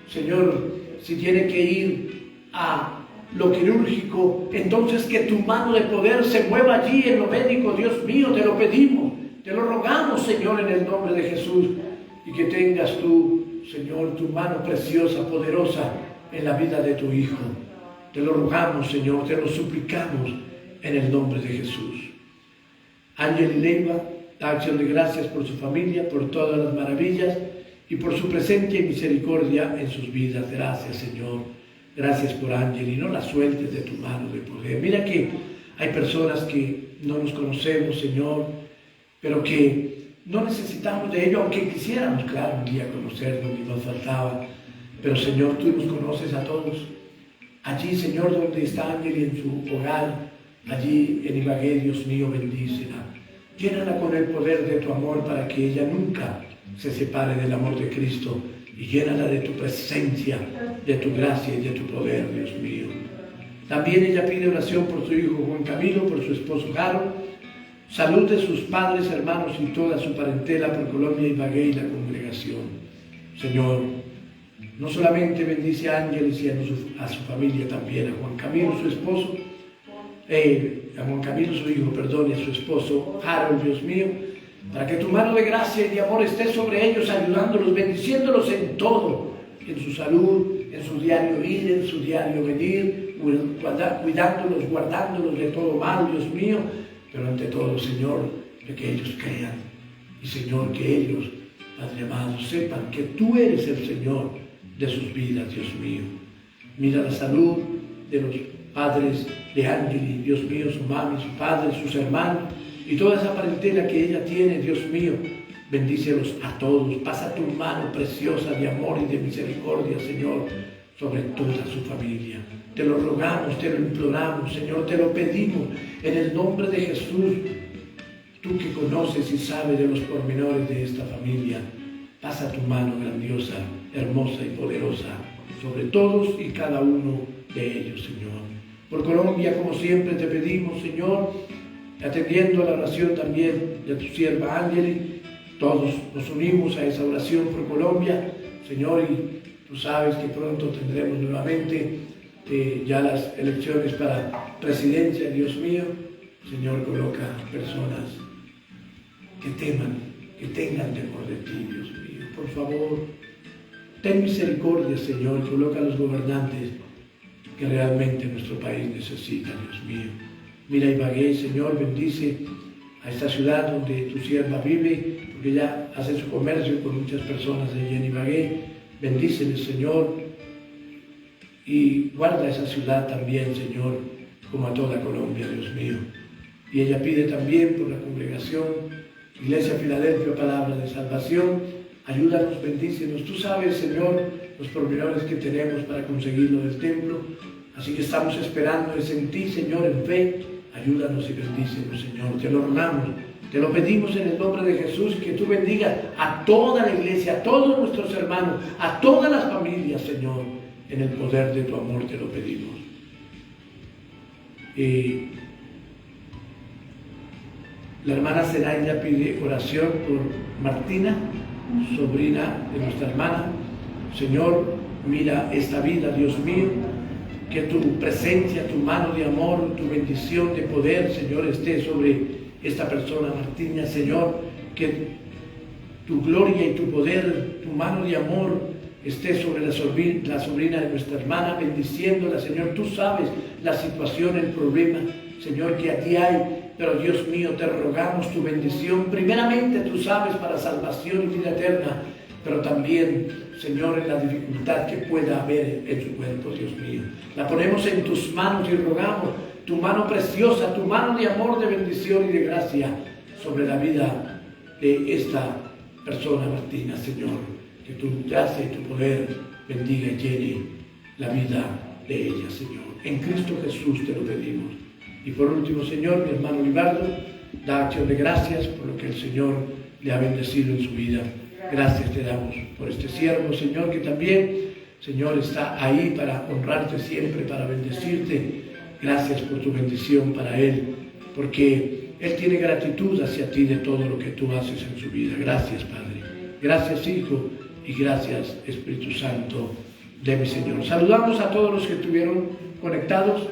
Señor, si tiene que ir a lo quirúrgico, entonces que tu mano de poder se mueva allí en lo médico, Dios mío, te lo pedimos, te lo rogamos, Señor, en el nombre de Jesús, y que tengas tú, Señor, tu mano preciosa, poderosa en la vida de tu Hijo. Te lo rogamos, Señor, te lo suplicamos en el nombre de Jesús. Ángel Leiva da acción de gracias por su familia, por todas las maravillas y por su presencia y misericordia en sus vidas. Gracias, Señor. Gracias por Ángel, y no la sueltes de tu mano de poder. Mira que hay personas que no nos conocemos, Señor, pero que no necesitamos de ello, aunque quisiéramos, claro, un día conocernos y nos faltaba. Pero, Señor, tú nos conoces a todos. Allí, Señor, donde está Ángel y en su hogar, allí en Ibagué, Dios mío, bendícela. Llénala con el poder de tu amor para que ella nunca se separe del amor de Cristo, y llénala de tu presencia, de tu gracia y de tu poder, Dios mío. También ella pide oración por su hijo Juan Camilo, por su esposo Jaro, salud de sus padres, hermanos y toda su parentela por Colombia, Ibagué y la congregación. Señor, no solamente bendice a Ángeles y a su familia, también a Juan Camilo, su esposo, a Juan Camilo, su hijo, perdón, y a su esposo Harold, Dios mío, para que tu mano de gracia y de amor esté sobre ellos, ayudándolos, bendiciéndolos en todo, en su salud, en su diario ir, en su diario venir, cuidándolos, guardándolos de todo mal, Dios mío, pero ante todo, Señor, de que ellos crean, y Señor, que ellos, Padre amado, sepan que tú eres el Señor de sus vidas, Dios mío. Mira la salud de los padres de Ángel, Dios mío, su mami, su padre, sus hermanos y toda esa parentela que ella tiene, Dios mío. Bendícelos a todos, pasa tu mano preciosa de amor y de misericordia, Señor, sobre toda su familia. Te lo rogamos, te lo imploramos, Señor, te lo pedimos en el nombre de Jesús. Tú que conoces y sabes de los pormenores de esta familia, pasa tu mano grandiosa, hermosa y poderosa sobre todos y cada uno de ellos, Señor. Por Colombia, como siempre, te pedimos, Señor, atendiendo a la oración también de tu sierva Ángel. Todos nos unimos a esa oración por Colombia, Señor, y tú sabes que pronto tendremos nuevamente ya las elecciones para presidencia, Dios mío. Señor, coloca personas que teman, que tengan temor de ti, Dios mío. Por favor, ten misericordia, Señor, y coloca a los gobernantes que realmente nuestro país necesita, Dios mío. Mira Ibagué, Señor, bendice a esta ciudad donde tu sierva vive, porque ella hace su comercio con muchas personas allí en Ibagué. Bendícele, Señor, y guarda esa ciudad también, Señor, como a toda Colombia, Dios mío. Y ella pide también por la congregación, Iglesia Filadelfia, palabra de salvación. Ayúdanos, bendícenos. Tú sabes, Señor, los pormenores que tenemos para conseguirlo del templo. Así que estamos esperando es en ti, Señor, en fe. Ayúdanos y bendícenos, Señor. Te lo rogamos, te lo pedimos en el nombre de Jesús, que tú bendigas a toda la iglesia, a todos nuestros hermanos, a todas las familias, Señor. En el poder de tu amor te lo pedimos. La hermana Zenaida pide oración por Martina, sobrina de nuestra hermana. Señor, mira esta vida, Dios mío. Que tu presencia, tu mano de amor, tu bendición de poder, Señor, esté sobre esta persona, Martina, Señor. Que tu gloria y tu poder, tu mano de amor esté sobre la sobrina de nuestra hermana, bendiciéndola, Señor. Tú sabes la situación, el problema, Señor, que aquí hay. Pero Dios mío, te rogamos tu bendición. Primeramente tú sabes para salvación y vida eterna. Pero también, Señor, en la dificultad que pueda haber en su cuerpo, Dios mío. La ponemos en tus manos y rogamos tu mano preciosa, tu mano de amor, de bendición y de gracia sobre la vida de esta persona, Martina, Señor. Que tu gracia y tu poder bendiga y llene la vida de ella, Señor. En Cristo Jesús te lo pedimos. Y por último, Señor, mi hermano Libardo, da acción de gracias por lo que el Señor le ha bendecido en su vida. Gracias te damos por este siervo, Señor, que también, Señor, está ahí para honrarte siempre, para bendecirte. Gracias por tu bendición para él, porque él tiene gratitud hacia ti de todo lo que tú haces en su vida. Gracias, Padre. Gracias, Hijo, y gracias, Espíritu Santo de mi Señor. Saludamos a todos los que estuvieron conectados.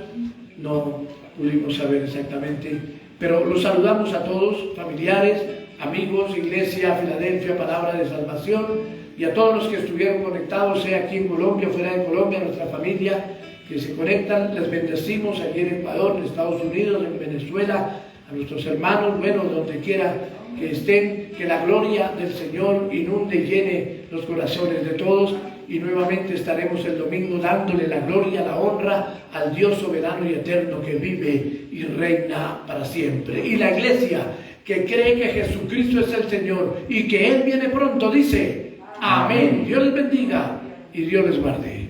No pudimos saber exactamente, pero los saludamos a todos, familiares, amigos, Iglesia Filadelfia, palabra de salvación, y a todos los que estuvieron conectados, sea aquí en Colombia, fuera de Colombia, nuestra familia que se conectan. Les bendecimos aquí en Ecuador, en Estados Unidos, en Venezuela, a nuestros hermanos, bueno, donde quiera que estén, que la gloria del Señor inunde y llene los corazones de todos. Y nuevamente estaremos el domingo dándole la gloria, la honra al Dios soberano y eterno que vive y reina para siempre. Y la iglesia que cree que Jesucristo es el Señor y que Él viene pronto dice: amén. Dios les bendiga y Dios les guarde.